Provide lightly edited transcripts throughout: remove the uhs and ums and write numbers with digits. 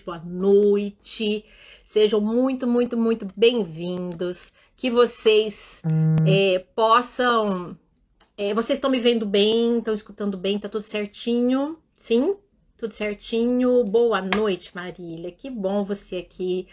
boa noite, sejam muito bem-vindos, que vocês possam, vocês estão me vendo bem, estão escutando bem, tá tudo certinho, sim? Tudo certinho, boa noite Marília, que bom você aqui.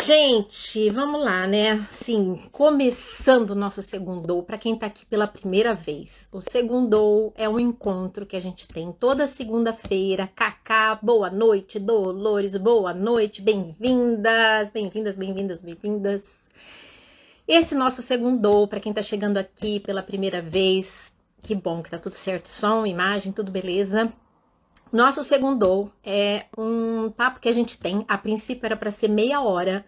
Gente, vamos lá, né? Sim, começando o nosso Segundou, para quem tá aqui pela primeira vez. O Segundou é um encontro que a gente tem toda segunda-feira. Cacá, boa noite. Dolores, boa noite. Bem-vindas, bem-vindas. Esse nosso Segundou, para quem tá chegando aqui pela primeira vez, que bom que tá tudo certo, som, imagem, tudo beleza. Nosso Segundou é um papo que a gente tem, a princípio era para ser meia hora,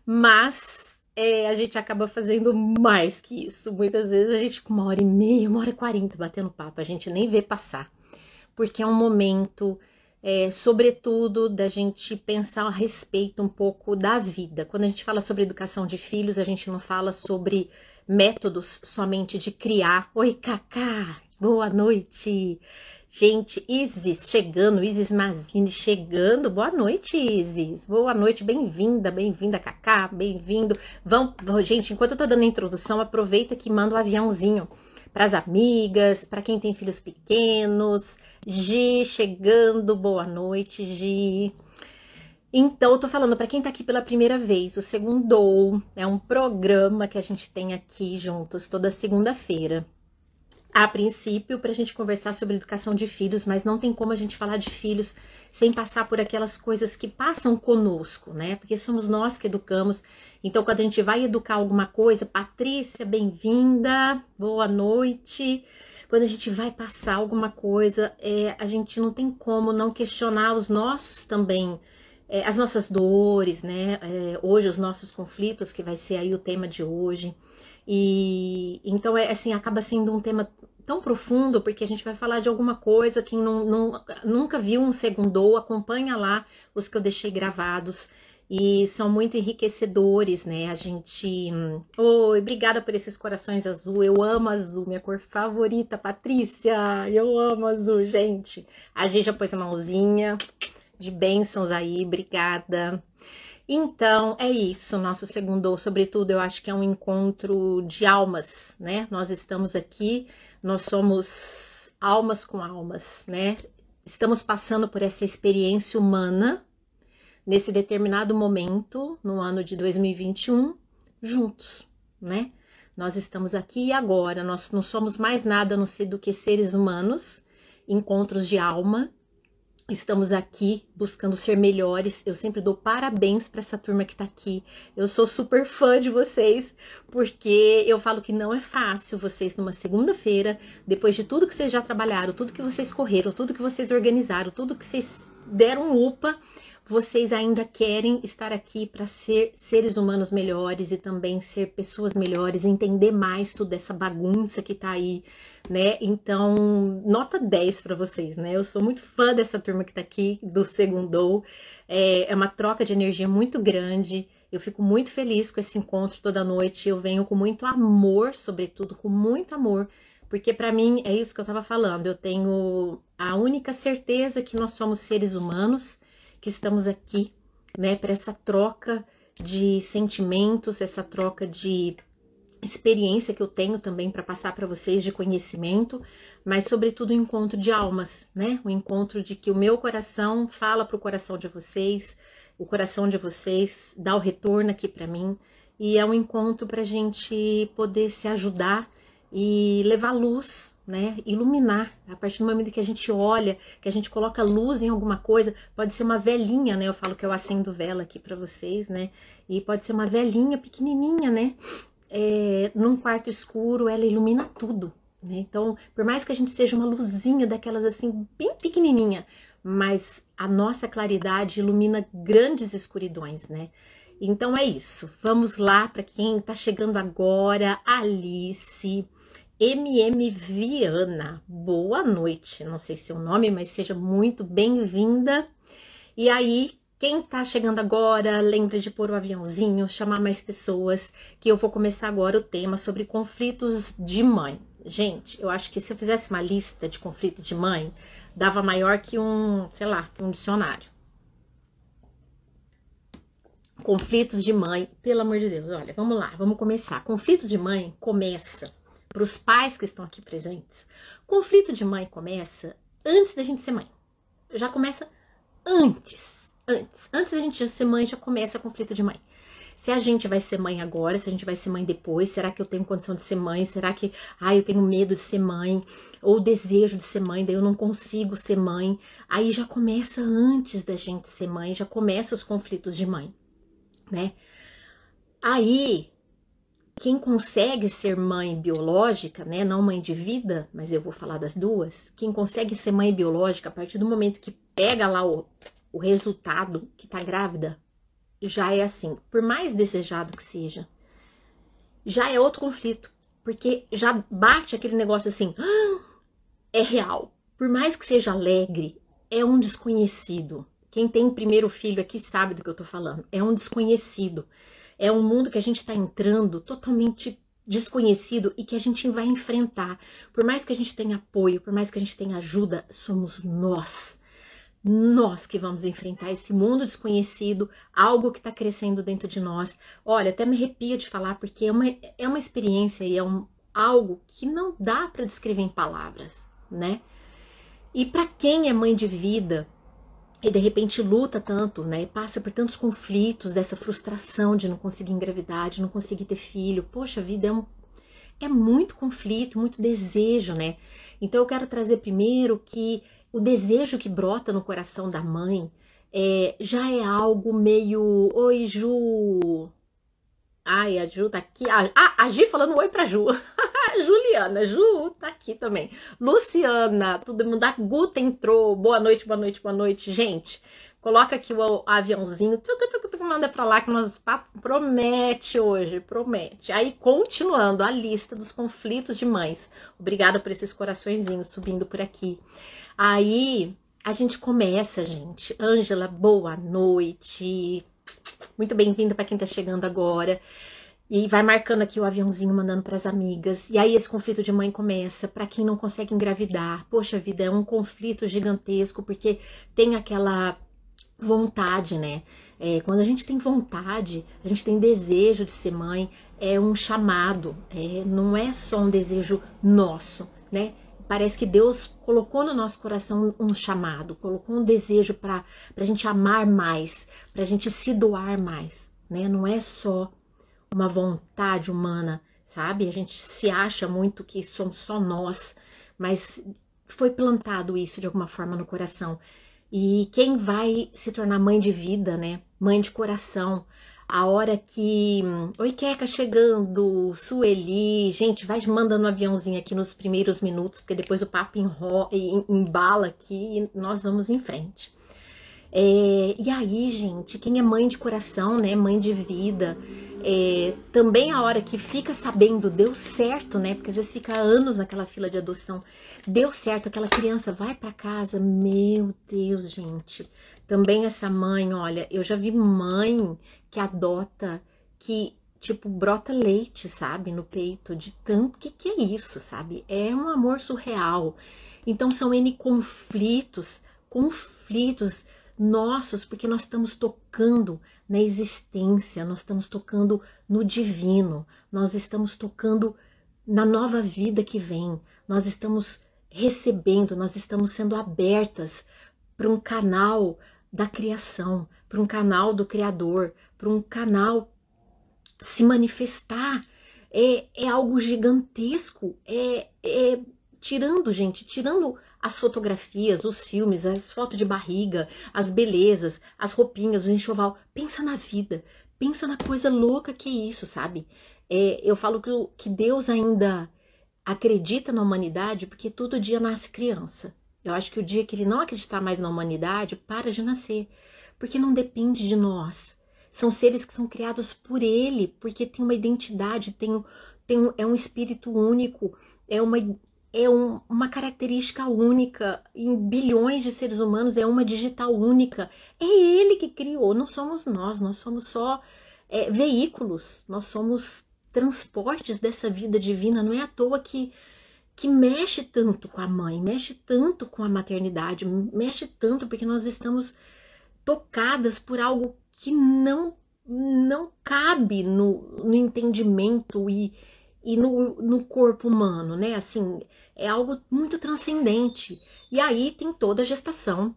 mas a gente acaba fazendo mais que isso. Muitas vezes a gente com 1h30, 1h40 batendo papo, a gente nem vê passar, porque é um momento, sobretudo, da gente pensar a respeito um pouco da vida. Quando a gente fala sobre educação de filhos, a gente não fala sobre métodos somente de criar. Oi, Cacá, boa noite. Gente, Isis chegando, Isis Mazini chegando. Boa noite, Isis. Boa noite, bem-vinda, Cacá, bem-vindo. Gente, enquanto eu tô dando a introdução, aproveita que manda um aviãozinho para as amigas, para quem tem filhos pequenos. Gi chegando, boa noite, Gi. Então, eu tô falando para quem tá aqui pela primeira vez, o Segundou é um programa que a gente tem aqui juntos toda segunda-feira. A princípio, para a gente conversar sobre educação de filhos, mas não tem como a gente falar de filhos sem passar por aquelas coisas que passam conosco, né? Porque somos nós que educamos. Então, quando a gente vai educar alguma coisa, Patrícia, bem-vinda, boa noite. Quando a gente vai passar alguma coisa, a gente não tem como não questionar os nossos também, as nossas dores, né? Hoje, os nossos conflitos, que vai ser aí o tema de hoje. E então assim, acaba sendo um tema tão profundo, porque a gente vai falar de alguma coisa. Quem nunca viu um Segundou, acompanha lá os que eu deixei gravados e são muito enriquecedores, né? A gente... Oi, obrigada por esses corações azul, eu amo azul, minha cor favorita, Patrícia, eu amo azul, gente. A gente já pôs a mãozinha de bênçãos aí, obrigada. Então, é isso, nosso Segundou, sobretudo, eu acho que é um encontro de almas, né? Nós estamos aqui, nós somos almas com almas, né? Estamos passando por essa experiência humana, nesse determinado momento, no ano de 2021, juntos, né? Nós estamos aqui e agora, nós não somos mais nada a não ser do que seres humanos, encontros de alma. Estamos aqui buscando ser melhores. Eu sempre dou parabéns para essa turma que tá aqui. Eu sou super fã de vocês, porque eu falo que não é fácil vocês numa segunda-feira, depois de tudo que vocês já trabalharam, tudo que vocês correram, tudo que vocês organizaram, tudo que vocês deram UPA, vocês ainda querem estar aqui para ser seres humanos melhores e também ser pessoas melhores, entender mais toda essa bagunça que tá aí, né? Então, nota 10 para vocês, né? Eu sou muito fã dessa turma que tá aqui, do Segundou. É uma troca de energia muito grande. Eu fico muito feliz com esse encontro toda noite. Eu venho com muito amor, sobretudo, com muito amor, porque para mim é isso que eu tava falando. Eu tenho a única certeza que nós somos seres humanos, que estamos aqui, né, para essa troca de sentimentos, essa troca de experiência que eu tenho também para passar para vocês, de conhecimento, mas sobretudo o encontro de almas, né? O encontro de que o meu coração fala para o coração de vocês, o coração de vocês dá o retorno aqui para mim, e é um encontro para a gente poder se ajudar e levar luz, né? Iluminar. A partir do momento que a gente olha, que a gente coloca luz em alguma coisa, pode ser uma velinha, né? Eu falo que eu acendo vela aqui para vocês, né? E pode ser uma velinha pequenininha, né? Num quarto escuro, ela ilumina tudo, né? Então, por mais que a gente seja uma luzinha daquelas assim, bem pequenininha, mas a nossa claridade ilumina grandes escuridões, né? Então é isso. Vamos lá para quem tá chegando agora, Alice, Viana, boa noite. Não sei seu nome, mas seja muito bem-vinda. E aí, quem tá chegando agora, lembra de pôr o aviãozinho, chamar mais pessoas, que eu vou começar agora o tema sobre conflitos de mãe. Gente, eu acho que se eu fizesse uma lista de conflitos de mãe, dava maior que um, sei lá, que um dicionário. Conflitos de mãe, pelo amor de Deus, olha, vamos lá, vamos começar. Conflito de mãe começa, para os pais que estão aqui presentes, conflito de mãe começa antes da gente ser mãe. Já começa antes da gente ser mãe, já começa conflito de mãe. Se a gente vai ser mãe agora, se a gente vai ser mãe depois, será que eu tenho condição de ser mãe? Será que, eu tenho medo de ser mãe? Ou desejo de ser mãe, daí eu não consigo ser mãe? Aí já começa antes da gente ser mãe, já começa os conflitos de mãe, né? Aí, quem consegue ser mãe biológica, né, não mãe de vida, mas eu vou falar das duas, quem consegue ser mãe biológica, a partir do momento que pega lá o resultado que tá grávida, já é assim, por mais desejado que seja, já é outro conflito, porque já bate aquele negócio assim, é real, por mais que seja alegre, é um desconhecido. Quem tem primeiro filho aqui sabe do que eu tô falando, é um desconhecido, é um mundo que a gente tá entrando totalmente desconhecido e que a gente vai enfrentar, por mais que a gente tenha apoio, por mais que a gente tenha ajuda, somos nós que vamos enfrentar esse mundo desconhecido, algo que está crescendo dentro de nós. Olha, até me arrepio de falar, porque é uma experiência e algo que não dá para descrever em palavras, né? E para quem é mãe de vida e de repente luta tanto, né? E passa por tantos conflitos, dessa frustração de não conseguir engravidar, de não conseguir ter filho. Poxa, a vida é muito conflito, muito desejo, né? Então eu quero trazer primeiro que o desejo que brota no coração da mãe já é algo meio... Oi, Ju! Ai, a Ju tá aqui. A Gi falando oi pra Ju. Juliana, Ju tá aqui também. Luciana, todo mundo. A Guta entrou. Boa noite, boa noite, boa noite. Gente, coloca aqui o aviãozinho. Manda pra lá que nós promete hoje, promete. Aí, continuando a lista dos conflitos de mães. Obrigada por esses coraçõezinhos subindo por aqui. Aí, a gente começa, gente. Ângela, boa noite. Muito bem-vinda para quem tá chegando agora. E vai marcando aqui o aviãozinho, mandando para as amigas. E aí esse conflito de mãe começa para quem não consegue engravidar. Poxa vida, é um conflito gigantesco, porque tem aquela vontade, né? Quando a gente tem vontade, a gente tem desejo de ser mãe, é um chamado, não é só um desejo nosso, né? Parece que Deus colocou no nosso coração um chamado, colocou um desejo para a gente amar mais, para a gente se doar mais, né? Não é só uma vontade humana, sabe? A gente se acha muito que somos só nós, mas foi plantado isso de alguma forma no coração. E quem vai se tornar mãe de vida, né? Mãe de coração, a hora que... Oi, Queca, chegando, Sueli, gente, vai mandando um aviãozinho aqui nos primeiros minutos, porque depois o papo embala aqui e nós vamos em frente. E aí, gente, quem é mãe de coração, né, mãe de vida, também a hora que fica sabendo, deu certo, né, porque às vezes fica anos naquela fila de adoção, deu certo, aquela criança vai para casa, meu Deus, gente, também essa mãe, olha, eu já vi mãe que adota, que, tipo, brota leite, sabe, no peito, de tanto, que é isso, sabe, é um amor surreal. Então são N conflitos nossos, porque nós estamos tocando na existência, nós estamos tocando no divino, nós estamos tocando na nova vida que vem, nós estamos recebendo, nós estamos sendo abertas para um canal da criação, para um canal do Criador, para um canal se manifestar. É algo gigantesco, tirando, gente, tirando as fotografias, os filmes, as fotos de barriga, as belezas, as roupinhas, o enxoval. Pensa na vida, pensa na coisa louca que é isso, sabe? Eu falo que Deus ainda acredita na humanidade porque todo dia nasce criança. Eu acho que o dia que ele não acreditar mais na humanidade, para de nascer, porque não depende de nós. São seres que são criados por ele, porque tem uma identidade, é um espírito único, é uma característica única, em bilhões de seres humanos, é uma digital única. É ele que criou, não somos nós somos só veículos, nós somos transportes dessa vida divina. Não é à toa que mexe tanto com a mãe, mexe tanto com a maternidade, mexe tanto porque nós estamos tocadas por algo que não não cabe no entendimento e no corpo humano, né? Assim, é algo muito transcendente. E aí tem toda a gestação.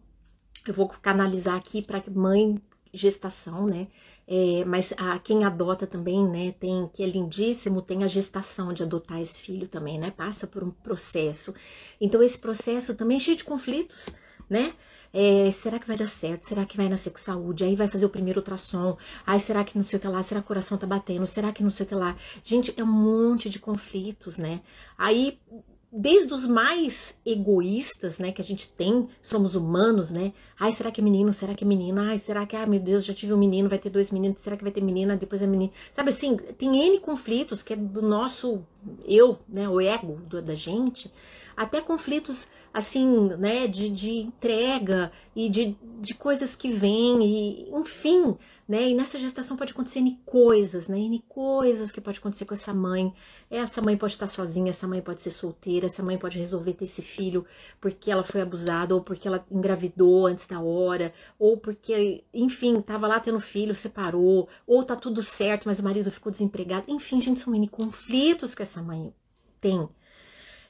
Eu vou canalizar aqui para mãe, gestação, né? Mas quem adota também, né? Tem, que é lindíssimo, tem a gestação de adotar esse filho também, né? Passa por um processo. Então esse processo também é cheio de conflitos, né? Será que vai dar certo? Será que vai nascer com saúde? Aí vai fazer o primeiro ultrassom. Ai, será que não sei o que lá? Será que o coração tá batendo? Será que não sei o que lá? Gente, é um monte de conflitos, né? Aí, desde os mais egoístas, né, que a gente tem, somos humanos, né? Ai, será que é menino? Será que é menina? Ai, será que, meu Deus, já tive um menino, vai ter 2 meninos, será que vai ter menina? Depois é menino. Sabe assim, tem N conflitos que é do nosso eu, né, o ego da gente, até conflitos, assim, né, de entrega e de coisas que vêm, e, enfim, né, e nessa gestação pode acontecer N coisas, né, N coisas que pode acontecer com essa mãe. Essa mãe pode estar sozinha, essa mãe pode ser solteira, essa mãe pode resolver ter esse filho porque ela foi abusada, ou porque ela engravidou antes da hora, ou porque, enfim, tava lá tendo filho, separou, ou tá tudo certo, mas o marido ficou desempregado. Enfim, gente, são N conflitos que essa mãe tem.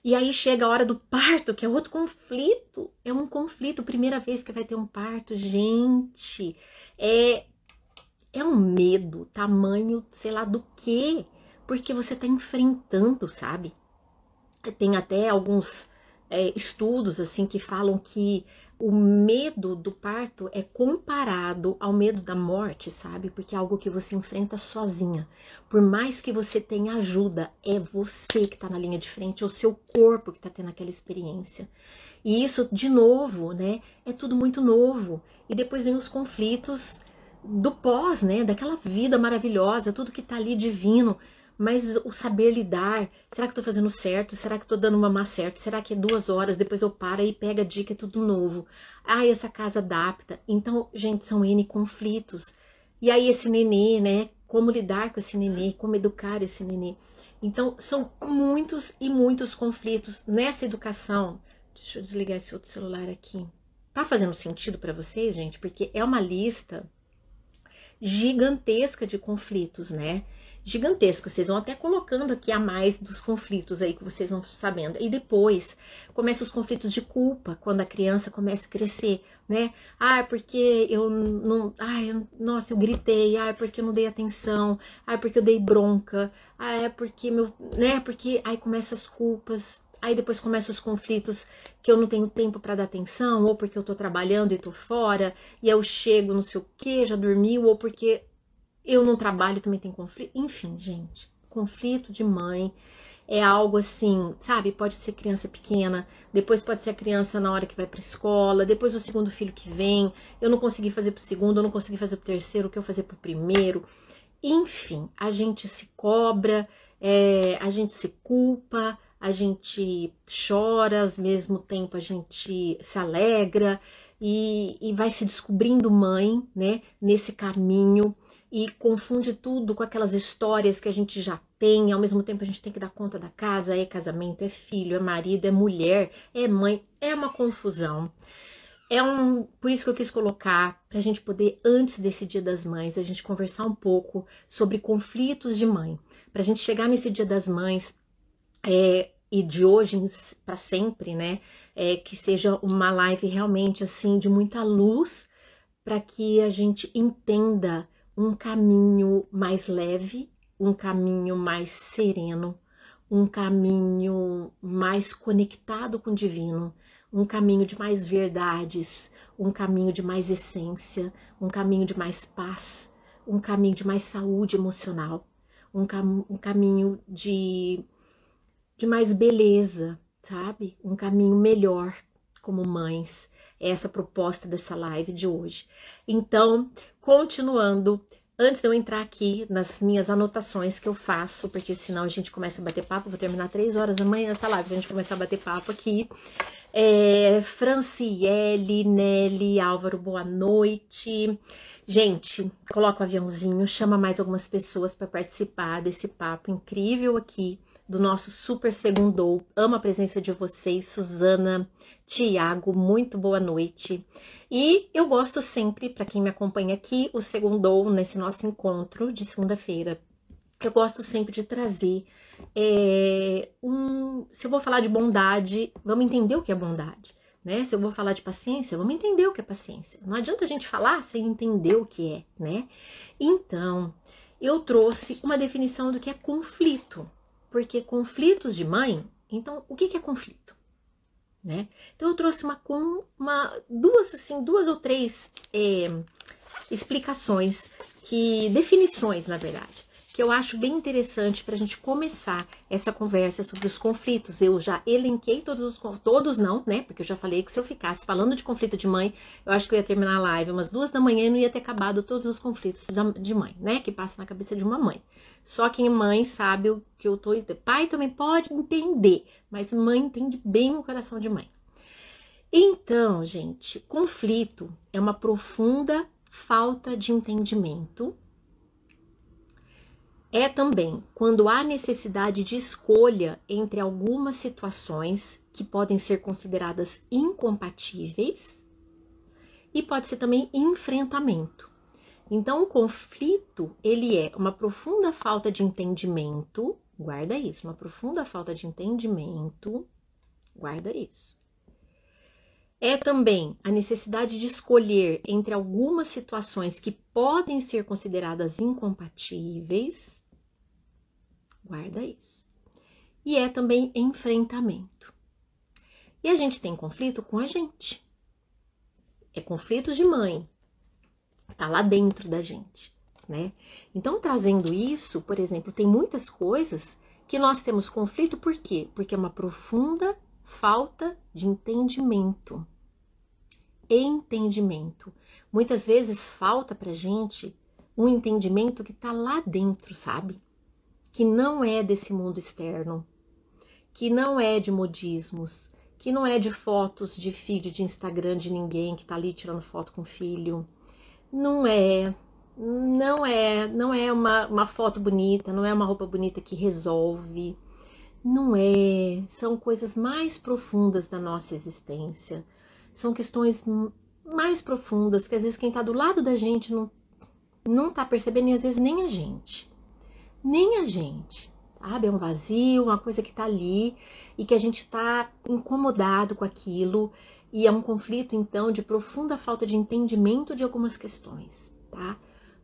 E aí chega a hora do parto, que é outro conflito. É um conflito, primeira vez que vai ter um parto, gente. É um medo, tamanho, sei lá do quê, porque você tá enfrentando, sabe? Tem até alguns estudos assim que falam que o medo do parto é comparado ao medo da morte, sabe? Porque é algo que você enfrenta sozinha. Por mais que você tenha ajuda, é você que tá na linha de frente, é o seu corpo que tá tendo aquela experiência. E isso, de novo, né? É tudo muito novo. E depois vem os conflitos do pós, né? Daquela vida maravilhosa, tudo que tá ali divino. Mas o saber lidar, será que eu tô fazendo certo? Será que eu tô dando mamar certo? Será que é 2 horas, depois eu paro e pego a dica, é tudo novo? Ai, essa casa adapta. Então, gente, são N conflitos. E aí esse nenê, né? Como lidar com esse nenê, como educar esse nenê. Então, são muitos e muitos conflitos nessa educação. Deixa eu desligar esse outro celular aqui. Tá fazendo sentido para vocês, gente? Porque é uma lista gigantesca de conflitos, né? Gigantesca. Vocês vão até colocando aqui a mais dos conflitos aí que vocês vão sabendo. E depois começam os conflitos de culpa, quando a criança começa a crescer, né? Ah, porque eu não... Ai, nossa, eu gritei. Ah, porque eu não dei atenção. Ah, porque eu dei bronca. Ah, é porque meu... né? Porque aí começam as culpas. Aí depois começam os conflitos que eu não tenho tempo para dar atenção, ou porque eu tô trabalhando e tô fora, e eu chego não sei o que, já dormiu, ou porque eu não trabalho e também tem conflito. Enfim, gente, conflito de mãe é algo assim, sabe? Pode ser criança pequena, depois pode ser a criança na hora que vai pra escola, depois o segundo filho que vem, eu não consegui fazer pro segundo, eu não consegui fazer pro terceiro, o que eu fazer pro primeiro. Enfim, a gente se cobra, a gente se culpa, a gente chora, ao mesmo tempo a gente se alegra e vai se descobrindo mãe, né, nesse caminho, e confunde tudo com aquelas histórias que a gente já tem, ao mesmo tempo a gente tem que dar conta da casa, é casamento, é filho, é marido, é mulher, é mãe, é uma confusão. Por isso que eu quis colocar, para a gente poder, antes desse Dia das Mães, a gente conversar um pouco sobre conflitos de mãe. Para a gente chegar nesse Dia das Mães, e de hoje para sempre, né? Que seja uma live realmente assim, de muita luz, para que a gente entenda um caminho mais leve, um caminho mais sereno, um caminho mais conectado com o divino, um caminho de mais verdades, um caminho de mais essência, um caminho de mais paz, um caminho de mais saúde emocional, um caminho de mais beleza, sabe? Um caminho melhor como mães. É essa a proposta dessa live de hoje. Então, continuando, antes de eu entrar aqui nas minhas anotações que eu faço, porque senão a gente começa a bater papo, vou terminar 3 horas da manhã essa live, se a gente começar a bater papo aqui. Franciele, Nelly, Álvaro, boa noite. Gente, coloca o aviãozinho, chama mais algumas pessoas para participar desse papo incrível aqui do nosso super segundou. Amo a presença de vocês, Suzana, Tiago, muito boa noite. E eu gosto sempre, para quem me acompanha aqui, o segundou nesse nosso encontro de segunda-feira. Eu gosto sempre de trazer se eu vou falar de bondade, vamos entender o que é bondade, né? Se eu vou falar de paciência, vamos entender o que é paciência. Não adianta a gente falar sem entender o que é, né? Então, eu trouxe uma definição do que é conflito, porque conflitos de mãe, então, o que é conflito? Né? Então, eu trouxe duas ou três explicações, definições, na verdade, que eu acho bem interessante para a gente começar essa conversa sobre os conflitos. Eu já elenquei todos não, né? Porque eu já falei que se eu ficasse falando de conflito de mãe, eu acho que eu ia terminar a live umas 2 da manhã e não ia ter acabado todos os conflitos de mãe, né? Que passa na cabeça de uma mãe. Só quem é mãe sabe o que eu tô... Pai também pode entender, mas mãe entende bem o coração de mãe. Então, gente, conflito é uma profunda falta de entendimento. É também quando há necessidade de escolha entre algumas situações que podem ser consideradas incompatíveis e pode ser também enfrentamento. Então, o conflito, ele é uma profunda falta de entendimento, guarda isso, uma profunda falta de entendimento, guarda isso. É também a necessidade de escolher entre algumas situações que podem ser consideradas incompatíveis, guarda isso. E é também enfrentamento. E a gente tem conflito com a gente. É conflitos de mãe. Tá lá dentro da gente, né? Então, trazendo isso, por exemplo, tem muitas coisas que nós temos conflito, por quê? Porque é uma profunda falta de entendimento. Entendimento. Muitas vezes falta pra gente um entendimento que tá lá dentro, sabe? Que não é desse mundo externo, que não é de modismos, que não é de fotos de feed de Instagram de ninguém que tá ali tirando foto com o filho. Não é uma foto bonita, não é uma roupa bonita que resolve. Não é, são coisas mais profundas da nossa existência. São questões mais profundas que às vezes quem tá do lado da gente não tá percebendo e às vezes nem a gente. Nem a gente, sabe? É um vazio, uma coisa que tá ali e que a gente tá incomodado com aquilo e é um conflito, então, de profunda falta de entendimento de algumas questões, tá?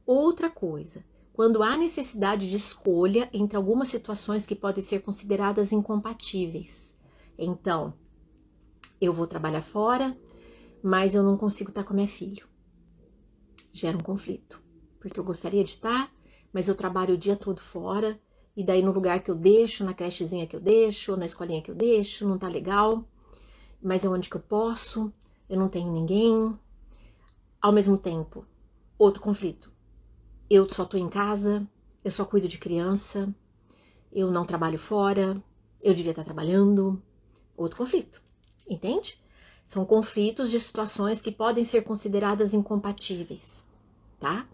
Outra coisa, quando há necessidade de escolha entre algumas situações que podem ser consideradas incompatíveis. Então, eu vou trabalhar fora, mas eu não consigo estar com a minha filha. Gera um conflito, porque eu gostaria de estar, mas eu trabalho o dia todo fora, e daí no lugar que eu deixo, na crechezinha que eu deixo, na escolinha que eu deixo, não tá legal, mas é onde que eu posso, eu não tenho ninguém. Ao mesmo tempo, outro conflito. Eu só tô em casa, eu só cuido de criança, eu não trabalho fora, eu devia estar trabalhando. Outro conflito, entende? São conflitos de situações que podem ser consideradas incompatíveis, tá?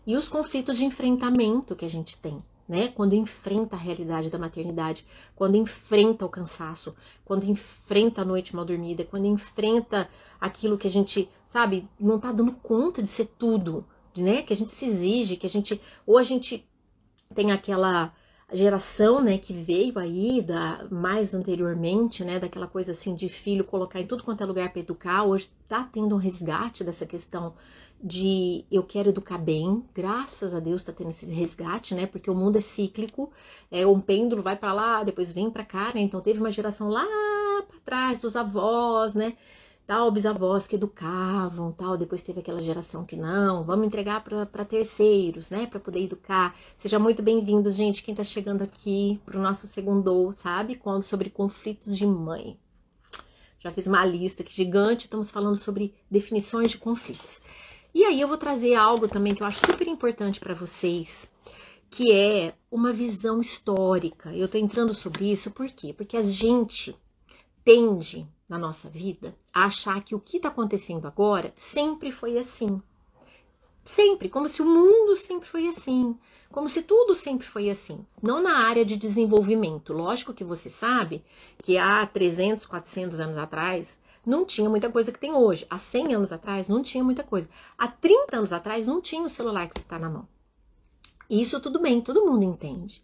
E os conflitos de enfrentamento que a gente tem, né? Quando enfrenta a realidade da maternidade, quando enfrenta o cansaço, quando enfrenta a noite mal dormida, quando enfrenta aquilo que a gente, sabe, não tá dando conta de ser tudo, né? Que a gente se exige, ou a gente tem aquela geração, né, que veio aí mais anteriormente, né, daquela coisa assim de filho colocar em tudo quanto é lugar para educar. Hoje tá tendo um resgate dessa questão de eu quero educar bem, graças a Deus tá tendo esse resgate, né, porque o mundo é cíclico, um pêndulo vai para lá, depois vem para cá, né, então teve uma geração lá para trás dos avós, né, tal, bisavós que educavam, tal, depois teve aquela geração que não, vamos entregar para terceiros, né, para poder educar. Seja muito bem-vindo, gente, quem tá chegando aqui pro nosso segundou, sabe, sobre conflitos de mãe. Já fiz uma lista aqui gigante, estamos falando sobre definições de conflitos. E aí eu vou trazer algo também que eu acho super importante para vocês, que é uma visão histórica. Eu tô entrando sobre isso, por quê? Porque a gente tende na nossa vida a achar que o que está acontecendo agora sempre foi assim. Sempre, como se o mundo sempre foi assim, como se tudo sempre foi assim. Não na área de desenvolvimento. Lógico que você sabe que há 300, 400 anos atrás não tinha muita coisa que tem hoje. Há 100 anos atrás não tinha muita coisa. Há 30 anos atrás não tinha o celular que você está na mão. Isso tudo bem, todo mundo entende.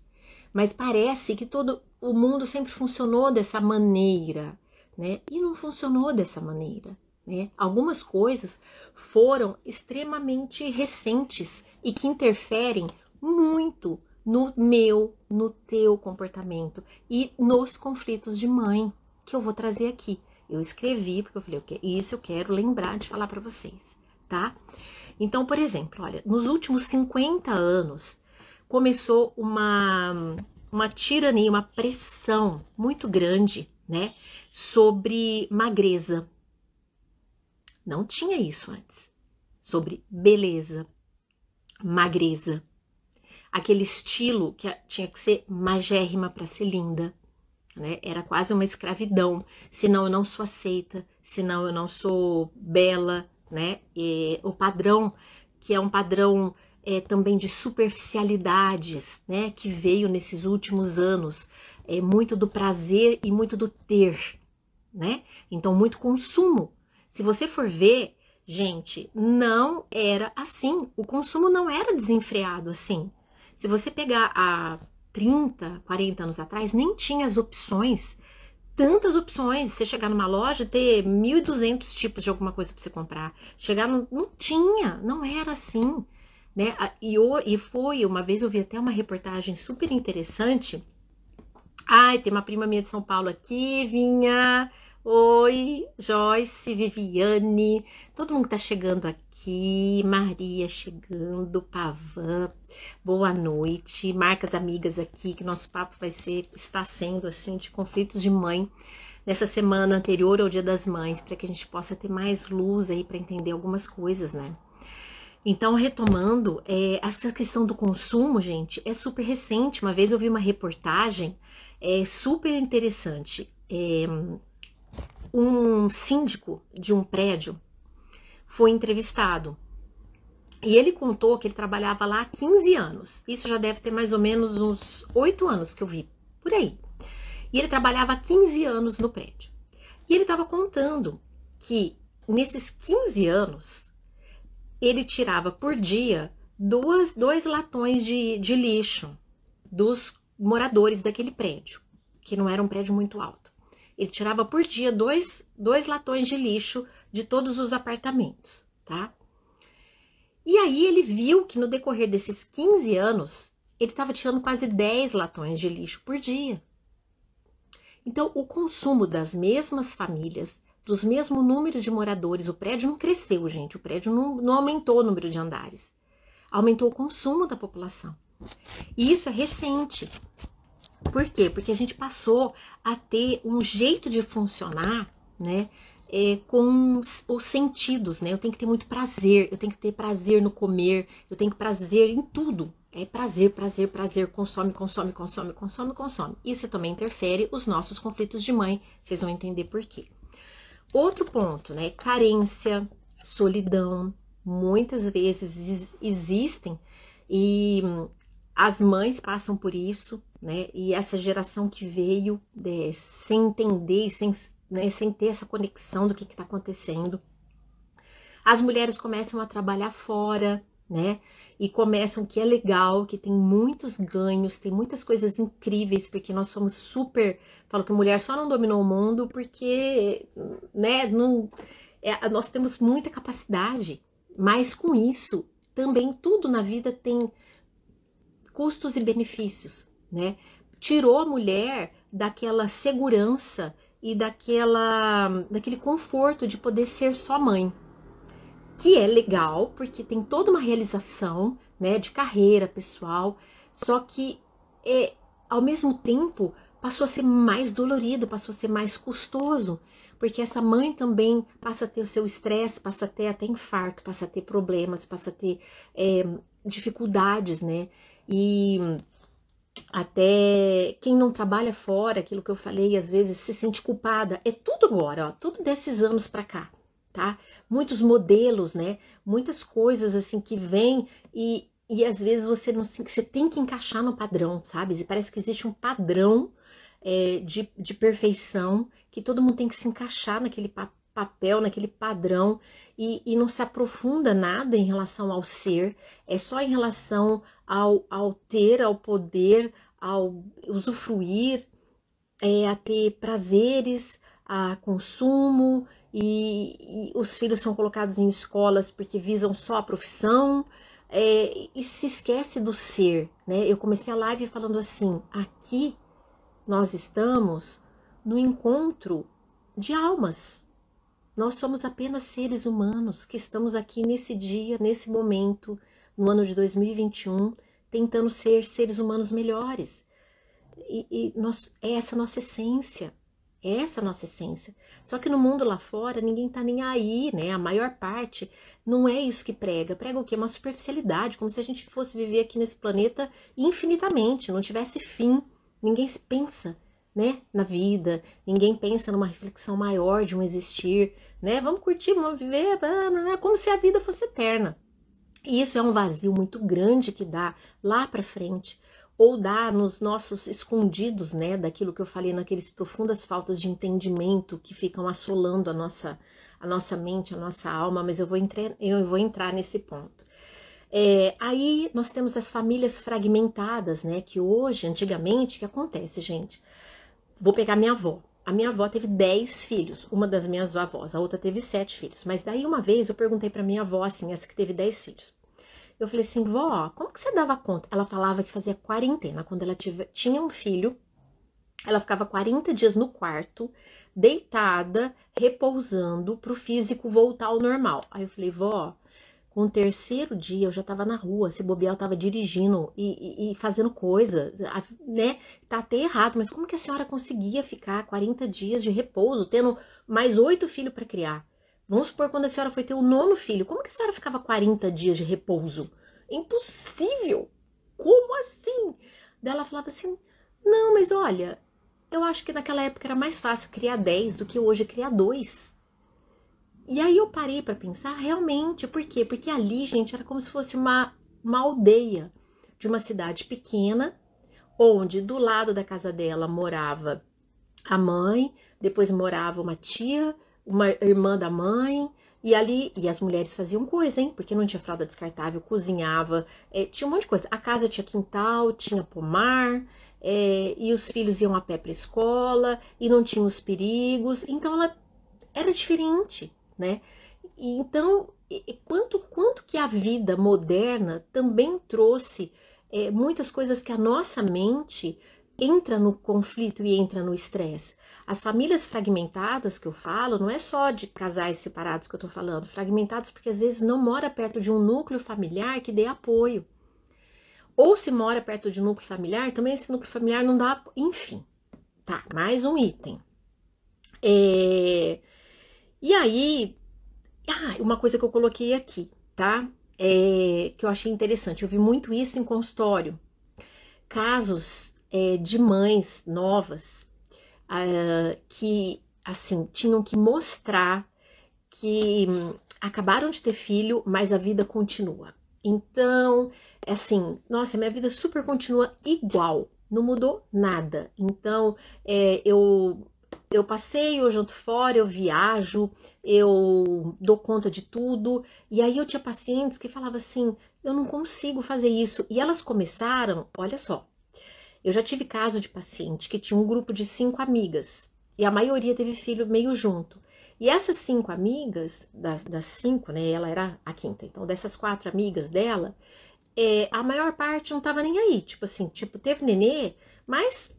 Mas parece que todo o mundo sempre funcionou dessa maneira, né? E não funcionou dessa maneira. Né? Algumas coisas foram extremamente recentes e que interferem muito no meu, no teu comportamento e nos conflitos de mãe que eu vou trazer aqui. Eu escrevi porque eu falei, isso eu quero lembrar de falar para vocês, tá? Então, por exemplo, olha, nos últimos 50 anos começou uma tirania, uma pressão muito grande, né, sobre magreza. Não tinha isso antes. Sobre beleza, magreza. Aquele estilo que tinha que ser magérrima para ser linda. Né? Era quase uma escravidão. Senão eu não sou aceita, senão eu não sou bela. Né? E o padrão, que é um padrão também de superficialidades, né? Que veio nesses últimos anos. Muito do prazer e muito do ter. Né? Então, muito consumo. Se você for ver, gente, não era assim. O consumo não era desenfreado assim. Se você pegar há 30, 40 anos atrás, nem tinha as opções, tantas opções. Você chegar numa loja, ter 1.200 tipos de alguma coisa para você comprar. Chegar, não tinha, não era assim. Né? E foi, uma vez eu vi até uma reportagem super interessante. Ai, tem uma prima minha de São Paulo aqui, Vinha... Oi, Joyce, Viviane, todo mundo que tá chegando aqui, Maria chegando, Pavan, boa noite, marcas amigas aqui, que nosso papo está sendo assim, de conflitos de mãe, nessa semana anterior ao Dia das Mães, para que a gente possa ter mais luz aí para entender algumas coisas, né? Então, retomando, essa questão do consumo, gente, é super recente. Uma vez eu vi uma reportagem super interessante. Um síndico de um prédio foi entrevistado e ele contou que ele trabalhava lá há 15 anos. Isso já deve ter mais ou menos uns 8 anos que eu vi, por aí. E ele trabalhava há 15 anos no prédio. E ele estava contando que nesses 15 anos ele tirava por dia dois latões de lixo dos moradores daquele prédio, que não era um prédio muito alto. Ele tirava por dia dois latões de lixo de todos os apartamentos, tá? E aí ele viu que no decorrer desses 15 anos, ele estava tirando quase 10 latões de lixo por dia. Então, o consumo das mesmas famílias, dos mesmos números de moradores, o prédio não cresceu, gente, o prédio não aumentou o número de andares. Aumentou o consumo da população. E isso é recente. Por quê? Porque a gente passou a ter um jeito de funcionar, né, com os sentidos, né? Eu tenho que ter muito prazer, eu tenho que ter prazer no comer, eu tenho que prazer em tudo. É prazer, prazer, prazer, consome, consome, consome, consome, consome. Isso também interfere os nossos conflitos de mãe, vocês vão entender por quê. Outro ponto, né, carência, solidão, muitas vezes existem e as mães passam por isso, né? E essa geração que veio sem entender, sem ter essa conexão do que está acontecendo. As mulheres começam a trabalhar fora, né? E começam que é legal, que tem muitos ganhos, tem muitas coisas incríveis, porque nós somos super... Falo que a mulher só não dominou o mundo porque, né? Nós temos muita capacidade, mas com isso, também tudo na vida tem custos e benefícios, né? Tirou a mulher daquela segurança e daquele conforto de poder ser só mãe, que é legal, porque tem toda uma realização, né, de carreira pessoal, só que ao mesmo tempo passou a ser mais dolorido, passou a ser mais custoso, porque essa mãe também passa a ter o seu estresse, passa a ter até infarto, passa a ter problemas, passa a ter dificuldades, né? E Até quem não trabalha fora, aquilo que eu falei, às vezes se sente culpada. É tudo agora, ó, tudo desses anos pra cá, tá? Muitos modelos, né? Muitas coisas assim que vêm e às vezes você tem que encaixar no padrão, sabe? E parece que existe um padrão de perfeição que todo mundo tem que se encaixar naquele papel, naquele padrão e não se aprofunda nada em relação ao ser, é só em relação ao ter, ao poder, ao usufruir, a ter prazeres, a consumo, e os filhos são colocados em escolas porque visam só a profissão, e se esquece do ser, né? Eu comecei a live falando assim, aqui nós estamos no encontro de almas. Nós somos apenas seres humanos que estamos aqui nesse dia, nesse momento, no ano de 2021, tentando ser seres humanos melhores. É essa a nossa essência. É essa a nossa essência. Só que no mundo lá fora, ninguém tá nem aí, né? A maior parte não é isso que prega. Prega o quê? Uma superficialidade, como se a gente fosse viver aqui nesse planeta infinitamente, não tivesse fim. Ninguém pensa, né, na vida, ninguém pensa numa reflexão maior de um existir, né? Vamos curtir, vamos viver, como se a vida fosse eterna. E isso é um vazio muito grande que dá lá para frente, ou dá nos nossos escondidos, né, daquilo que eu falei, naqueles profundas faltas de entendimento que ficam assolando a nossa mente, a nossa alma, mas eu vou entrar nesse ponto. Aí nós temos as famílias fragmentadas, né, que hoje, antigamente, o que acontece, gente? Vou pegar minha avó. A minha avó teve 10 filhos, uma das minhas avós, a outra teve 7 filhos. Mas daí uma vez eu perguntei pra minha avó, assim, essa que teve 10 filhos. Eu falei assim, vó, como que você dava conta? Ela falava que fazia quarentena. Quando ela tinha um filho, ela ficava 40 dias no quarto, deitada, repousando, pro físico voltar ao normal. Aí eu falei, vó, com o terceiro dia eu já tava na rua, se bobear eu tava dirigindo e fazendo coisa, né? Tá até errado, mas como que a senhora conseguia ficar 40 dias de repouso, tendo mais 8 filhos para criar? Vamos supor quando a senhora foi ter o 9º filho, como que a senhora ficava 40 dias de repouso? Impossível! Como assim? Daí ela falava assim, não, mas olha, eu acho que naquela época era mais fácil criar 10 do que hoje criar 2. E aí eu parei para pensar, realmente, por quê? Porque ali, gente, era como se fosse uma aldeia de uma cidade pequena, onde do lado da casa dela morava a mãe, depois morava uma tia, uma irmã da mãe, e as mulheres faziam coisa, hein? Porque não tinha fralda descartável, cozinhava, tinha um monte de coisa. A casa tinha quintal, tinha pomar, e os filhos iam a pé para escola, e não tinha os perigos, então ela era diferente, né? E então, quanto que a vida moderna também trouxe muitas coisas que a nossa mente entra no conflito e entra no estresse. As famílias fragmentadas que eu falo, não é só de casais separados que eu tô falando, fragmentados porque às vezes não mora perto de um núcleo familiar que dê apoio. Ou se mora perto de um núcleo familiar, também esse núcleo familiar não dá, enfim. Tá, mais um item. E aí, uma coisa que eu coloquei aqui, tá? Que eu achei interessante, eu vi muito isso em consultório. Casos de mães novas que, assim, tinham que mostrar que acabaram de ter filho, mas a vida continua. Então, assim, nossa, minha vida super continua igual, não mudou nada. Então, eu passeio, eu janto fora, eu viajo, eu dou conta de tudo. E aí eu tinha pacientes que falavam assim, eu não consigo fazer isso. E elas começaram, olha só, eu já tive caso de paciente que tinha um grupo de 5 amigas. E a maioria teve filho meio junto. E essas 5 amigas, das 5, né, ela era a quinta. Então dessas 4 amigas dela, a maior parte não tava nem aí. Tipo assim, teve nenê, mas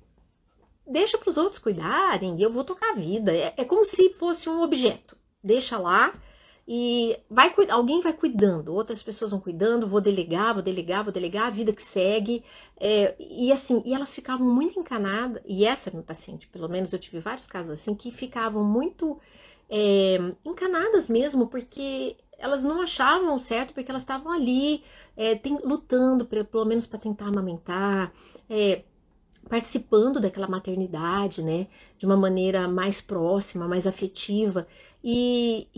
deixa para os outros cuidarem, eu vou tocar a vida. É como se fosse um objeto. Deixa lá e alguém vai cuidando, outras pessoas vão cuidando, vou delegar, a vida que segue. E assim, e elas ficavam muito encanadas, e essa minha paciente, pelo menos eu tive vários casos assim, que ficavam muito encanadas mesmo, porque elas não achavam certo porque elas estavam ali lutando, pelo menos para tentar amamentar, participando daquela maternidade, né, de uma maneira mais próxima, mais afetiva, e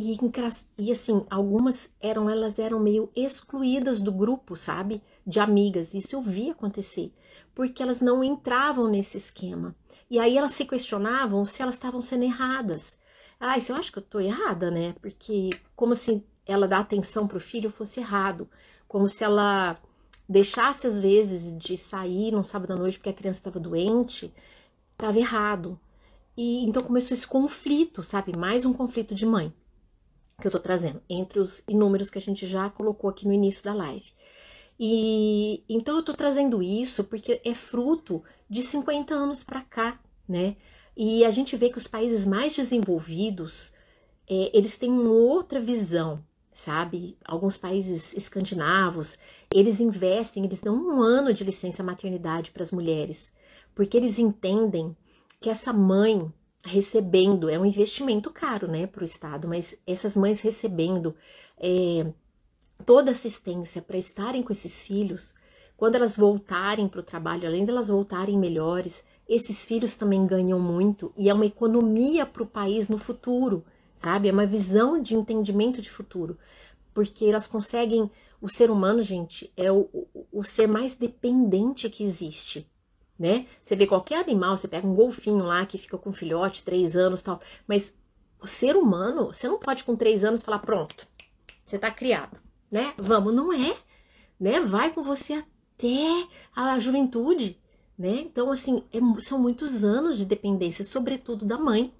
assim, algumas elas eram meio excluídas do grupo, sabe, de amigas, isso eu vi acontecer, porque elas não entravam nesse esquema, e aí elas se questionavam se elas estavam sendo erradas. Ah, isso eu acho que eu tô errada, né, porque como assim ela dá atenção pro filho fosse errado, como se ela deixasse às vezes de sair num sábado à noite porque a criança estava doente, estava errado. E então começou esse conflito, sabe? Mais um conflito de mãe que eu tô trazendo, entre os inúmeros que a gente já colocou aqui no início da live. E então eu tô trazendo isso porque é fruto de 50 anos para cá, né? E a gente vê que os países mais desenvolvidos, eles têm uma outra visão, sabe? Alguns países escandinavos, eles investem, eles dão 1 ano de licença maternidade para as mulheres, porque eles entendem que essa mãe recebendo, é um investimento caro, né, para o Estado, mas essas mães recebendo toda assistência para estarem com esses filhos, quando elas voltarem para o trabalho, além de elas voltarem melhores, esses filhos também ganham muito e é uma economia para o país no futuro, sabe? É uma visão de entendimento de futuro, porque elas conseguem, o ser humano, gente, é o ser mais dependente que existe, né? Você vê qualquer animal, você pega um golfinho lá que fica com um filhote, 3 anos e tal, mas o ser humano, você não pode com 3 anos falar, pronto, você tá criado, né? Vamos, não é, né? Vai com você até a juventude, né? Então, assim, são muitos anos de dependência, sobretudo da mãe.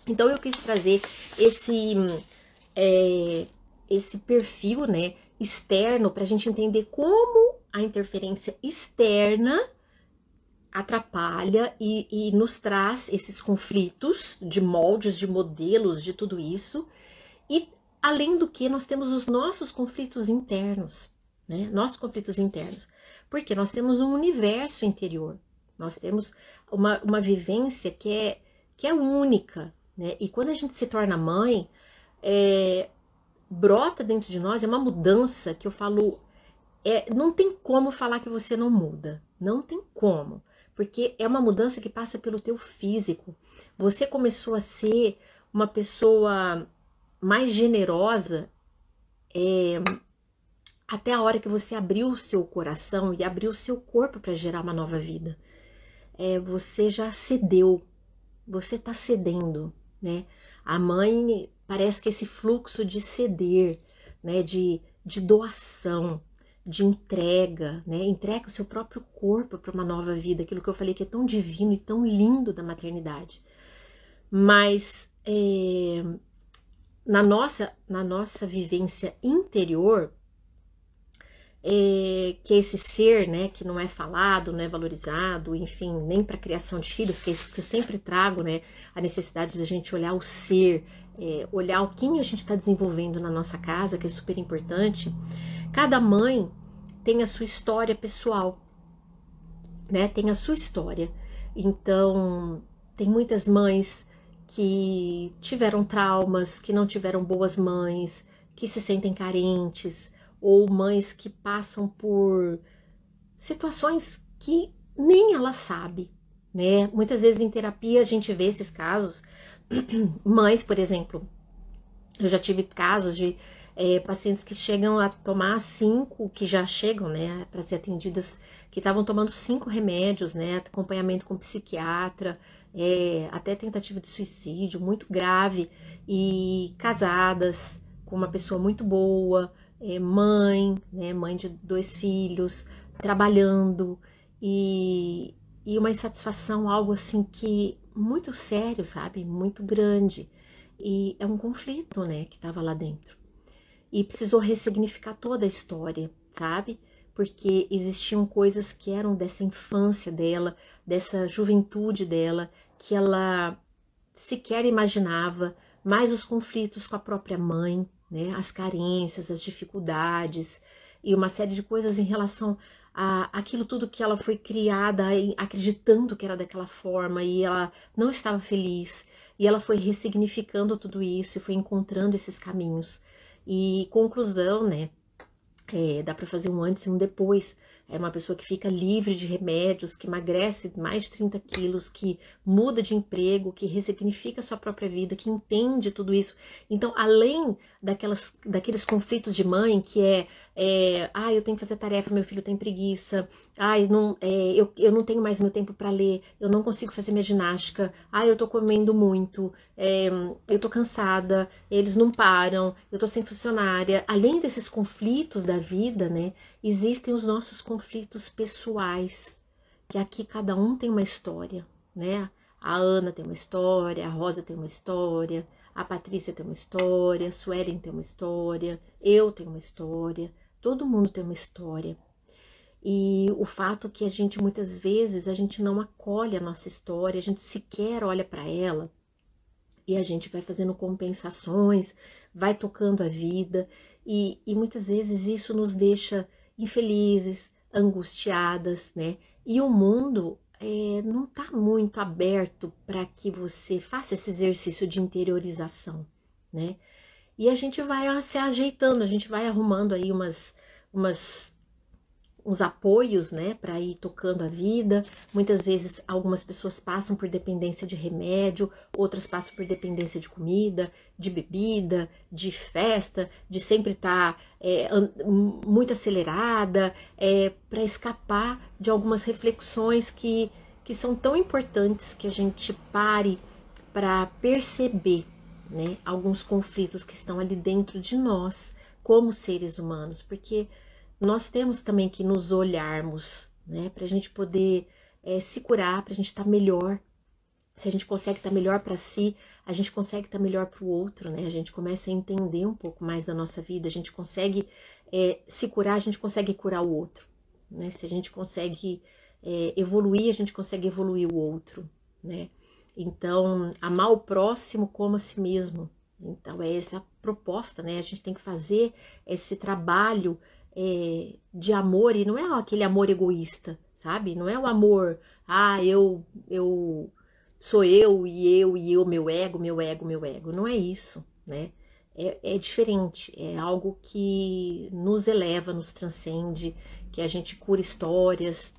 Então, eu quis trazer esse perfil, né, externo, para a gente entender como a interferência externa atrapalha e nos traz esses conflitos de moldes, de modelos, de tudo isso. E, além do que, nós temos os nossos conflitos internos, né? Nossos conflitos internos. Porque nós temos um universo interior. Nós temos uma vivência que é única, né? E quando a gente se torna mãe, brota dentro de nós, é uma mudança que eu falo, não tem como falar que você não muda. Não tem como. Porque é uma mudança que passa pelo teu físico. Você começou a ser uma pessoa mais generosa até a hora que você abriu o seu coração e abriu o seu corpo para gerar uma nova vida. Você já cedeu, você está cedendo, né? A mãe parece que esse fluxo de ceder, né? De doação, de entrega, né? Entrega o seu próprio corpo para uma nova vida, aquilo que eu falei que é tão divino e tão lindo da maternidade. Mas na nossa vivência interior, que é esse ser, né, que não é falado, não é valorizado, enfim, nem para a criação de filhos, que é isso que eu sempre trago, né, a necessidade de a gente olhar o ser, olhar o que a gente está desenvolvendo na nossa casa, que é super importante. Cada mãe tem a sua história pessoal, né, tem a sua história. Então, tem muitas mães que tiveram traumas, que não tiveram boas mães, que se sentem carentes, ou mães que passam por situações que nem ela sabe, né? Muitas vezes em terapia a gente vê esses casos. Mães, por exemplo, eu já tive casos de pacientes que chegam a tomar 5, que já chegam, né, para ser atendidas, que estavam tomando 5 remédios, né, acompanhamento com psiquiatra, até tentativa de suicídio, muito grave, e casadas com uma pessoa muito boa, mãe, né, mãe de 2 filhos, trabalhando, e uma insatisfação, algo assim que muito sério, sabe, muito grande, e é um conflito, né, que estava lá dentro, e precisou ressignificar toda a história, sabe, porque existiam coisas que eram dessa infância dela, dessa juventude dela, que ela sequer imaginava, mais os conflitos com a própria mãe, né, as carências, as dificuldades e uma série de coisas em relação a aquilo tudo que ela foi criada acreditando que era daquela forma e ela não estava feliz, e ela foi ressignificando tudo isso e foi encontrando esses caminhos. E conclusão, né? Dá para fazer um antes e um depois. É uma pessoa que fica livre de remédios, que emagrece mais de 30 quilos, que muda de emprego, que ressignifica a sua própria vida, que entende tudo isso. Então, além daqueles conflitos de mãe, que eu tenho que fazer tarefa, meu filho tem preguiça, eu não tenho mais meu tempo para ler, eu não consigo fazer minha ginástica, eu tô comendo muito, eu tô cansada, eles não param, eu tô sem funcionária. Além desses conflitos da vida, né, existem os nossos conflitos pessoais, que aqui cada um tem uma história, né? A Ana tem uma história, a Rosa tem uma história, a Patrícia tem uma história, a Suelen tem uma história, eu tenho uma história, todo mundo tem uma história. E o fato que a gente, muitas vezes, a gente não acolhe a nossa história, a gente sequer olha para ela, e a gente vai fazendo compensações, vai tocando a vida, e muitas vezes isso nos deixa infelizes, angustiadas, né? E o mundo não está muito aberto para que você faça esse exercício de interiorização, né? E a gente vai se ajeitando, a gente vai arrumando aí uns apoios, né, para ir tocando a vida. Muitas vezes algumas pessoas passam por dependência de remédio, outras passam por dependência de comida, de bebida, de festa, de sempre estar muito acelerada, para escapar de algumas reflexões que são tão importantes, que a gente pare para perceber, né, alguns conflitos que estão ali dentro de nós como seres humanos, porque nós temos também que nos olharmos, né, para a gente poder se curar, para a gente estar melhor. Se a gente consegue estar melhor para si, a gente consegue estar melhor para o outro, né? A gente começa a entender um pouco mais da nossa vida, a gente consegue se curar, a gente consegue curar o outro, né? Se a gente consegue evoluir, a gente consegue evoluir o outro, né? Então, amar o próximo como a si mesmo. Então, é essa a proposta, né? A gente tem que fazer esse trabalho de amor, e não é aquele amor egoísta, sabe? Não é o amor, eu sou eu, meu ego, meu ego, meu ego. Não é isso, né? É diferente, é algo que nos eleva, nos transcende, que a gente cura histórias.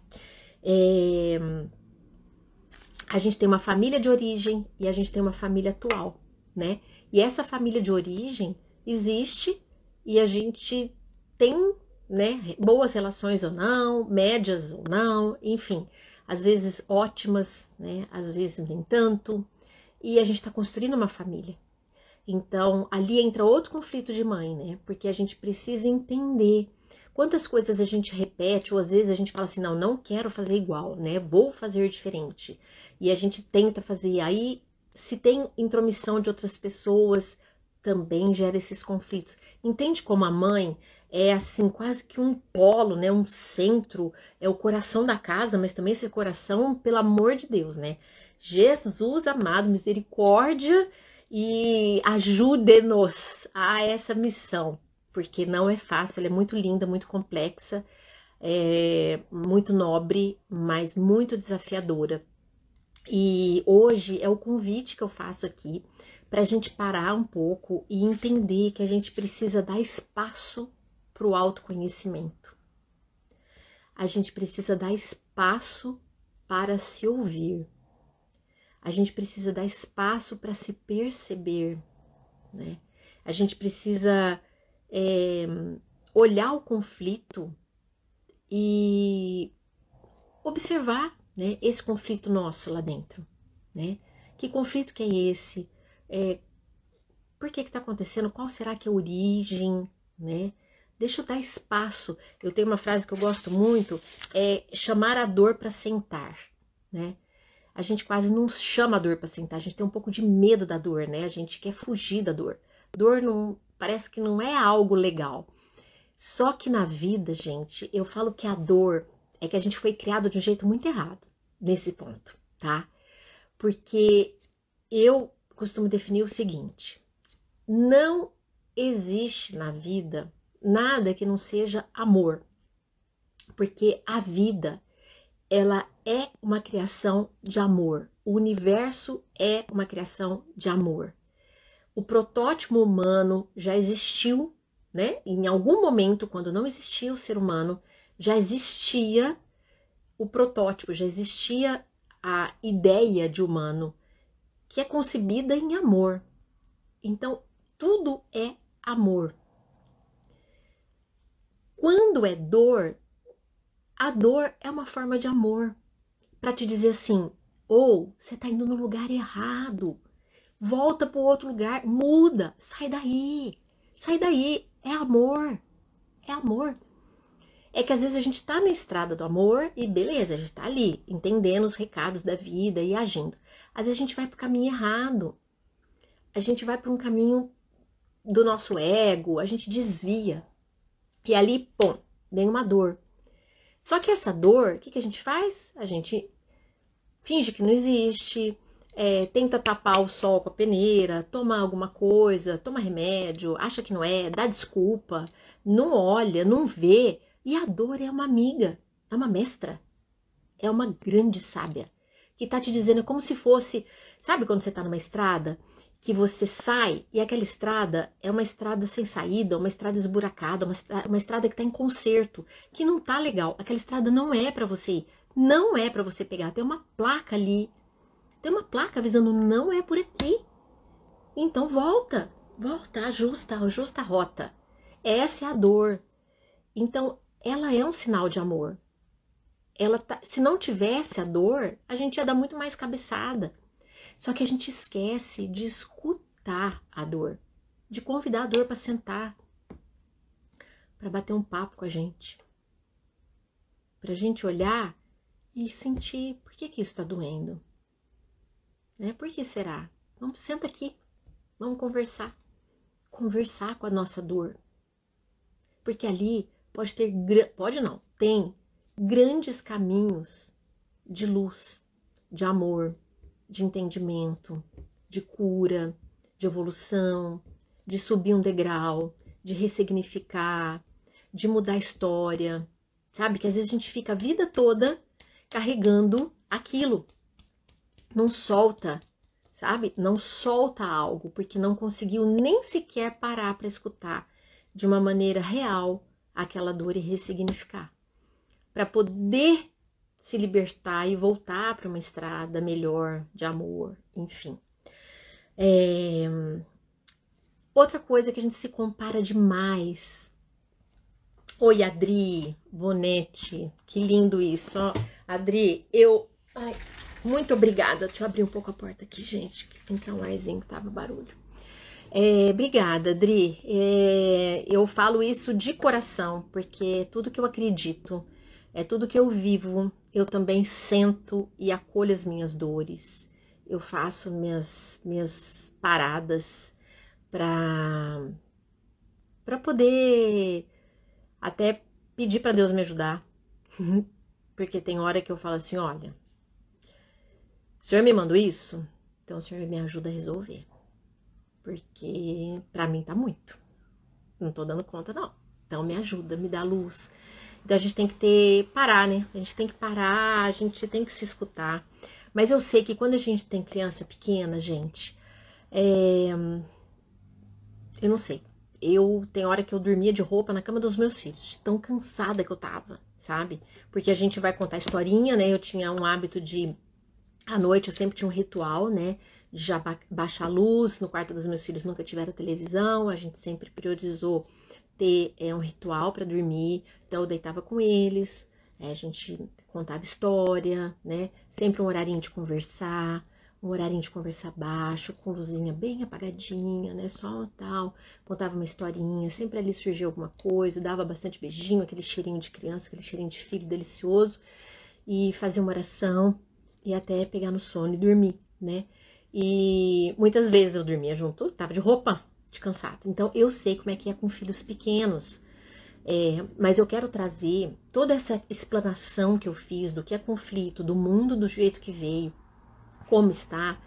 A gente tem uma família de origem e a gente tem uma família atual, né? E essa família de origem existe e a gente tem, né, boas relações ou não, médias ou não, enfim, às vezes ótimas, né, às vezes nem tanto, e a gente está construindo uma família. Então, ali entra outro conflito de mãe, né, porque a gente precisa entender quantas coisas a gente repete, ou às vezes a gente fala assim, não quero fazer igual, né, vou fazer diferente, e a gente tenta fazer, aí se tem intromissão de outras pessoas, também gera esses conflitos. Entende como a mãe é assim, quase que um polo, né? Um centro, é o coração da casa, mas também esse coração, pelo amor de Deus, né? Jesus amado, misericórdia, e ajude-nos a essa missão, porque não é fácil, ela é muito linda, muito complexa, muito nobre, mas muito desafiadora. E hoje é o convite que eu faço aqui para a gente parar um pouco e entender que a gente precisa dar espaço para o autoconhecimento. A gente precisa dar espaço para se ouvir. A gente precisa dar espaço para se perceber, né? A gente precisa olhar o conflito e observar, né, esse conflito nosso lá dentro, né? Que conflito que é esse? Por que está acontecendo? Qual será que é a origem, né? Deixa eu dar espaço. Eu tenho uma frase que eu gosto muito, chamar a dor para sentar, né? A gente quase não chama a dor para sentar, a gente tem um pouco de medo da dor, né? A gente quer fugir da dor. Dor não, parece que não é algo legal. Só que na vida, gente, eu falo que a dor é que a gente foi criado de um jeito muito errado nesse ponto, tá? Porque eu costumo definir o seguinte: não existe na vida nada que não seja amor, porque a vida, ela é uma criação de amor, o universo é uma criação de amor. O protótipo humano já existiu né? Em algum momento, quando não existia o ser humano, já existia o protótipo, já existia a ideia de humano, que é concebida em amor. Então, tudo é amor. Quando é dor, a dor é uma forma de amor, para te dizer assim, ou você tá indo no lugar errado, volta para o outro lugar, muda, sai daí, é amor, é amor. É que às vezes a gente tá na estrada do amor e beleza, a gente tá ali, entendendo os recados da vida e agindo. Às vezes a gente vai pro caminho errado, a gente vai para um caminho do nosso ego, a gente desvia. E ali, pô, vem uma dor. Só que essa dor, o que a gente faz? A gente finge que não existe, tenta tapar o sol com a peneira, toma alguma coisa, toma remédio, acha que não é, dá desculpa, não olha, não vê. E a dor é uma amiga, é uma mestra, é uma grande sábia, que tá te dizendo como se fosse, sabe quando você tá numa estrada, que você sai e aquela estrada é uma estrada sem saída, uma estrada esburacada, uma estrada que tá em conserto, que não tá legal, aquela estrada não é para você ir, não é para você pegar, tem uma placa ali, tem uma placa avisando não é por aqui, então volta, ajusta a rota, essa é a dor, então ela é um sinal de amor. Se não tivesse a dor, a gente ia dar muito mais cabeçada. Só que a gente esquece de escutar a dor, de convidar a dor para sentar, para bater um papo com a gente, para a gente olhar e sentir por que isso está doendo, né? Por que será? Vamos, senta aqui, vamos conversar com a nossa dor, porque ali tem grandes caminhos de luz, de amor, de entendimento, de cura, de evolução, de subir um degrau, de ressignificar, de mudar a história, sabe? Que às vezes a gente fica a vida toda carregando aquilo, não solta, sabe? Não solta algo, porque não conseguiu nem sequer parar para escutar de uma maneira real aquela dor e ressignificar, para poder se libertar e voltar para uma estrada melhor, de amor, enfim. Outra coisa que a gente se compara demais. Oi, Adri Bonetti, que lindo isso, ó. Adri, muito obrigada. Deixa eu abrir um pouco a porta aqui, gente, que entrar um arzinho que tava barulho. Obrigada, Adri. Eu falo isso de coração, porque tudo que eu acredito, é tudo que eu vivo, eu também sento e acolho as minhas dores. Eu faço minhas paradas para poder até pedir para Deus me ajudar. Porque tem hora que eu falo assim, olha, o Senhor me mandou isso, então o Senhor me ajuda a resolver. Porque para mim tá muito. Não tô dando conta, não. Então me ajuda, me dá luz. Então a gente tem que parar, né? A gente tem que parar, a gente tem que se escutar. Mas eu sei que quando a gente tem criança pequena, gente, eu não sei. Tem hora que eu dormia de roupa na cama dos meus filhos, de tão cansada que eu tava, sabe? Porque a gente vai contar historinha, né? Eu tinha um hábito de, à noite, eu sempre tinha um ritual, né? De já baixar a luz, no quarto dos meus filhos nunca tiveram televisão, a gente sempre priorizou ter um ritual para dormir, então eu deitava com eles, a gente contava história, né? Sempre um horarinho de conversar baixo, com luzinha bem apagadinha, né? Só tal, contava uma historinha, sempre ali surgia alguma coisa, dava bastante beijinho, aquele cheirinho de criança, aquele cheirinho de filho delicioso, e fazia uma oração e até pegar no sono e dormir, né? E muitas vezes eu dormia junto, tava de roupa, de cansado. Então eu sei como é que é com filhos pequenos, mas eu quero trazer toda essa explanação que eu fiz do que é conflito, do mundo do jeito que veio, como está.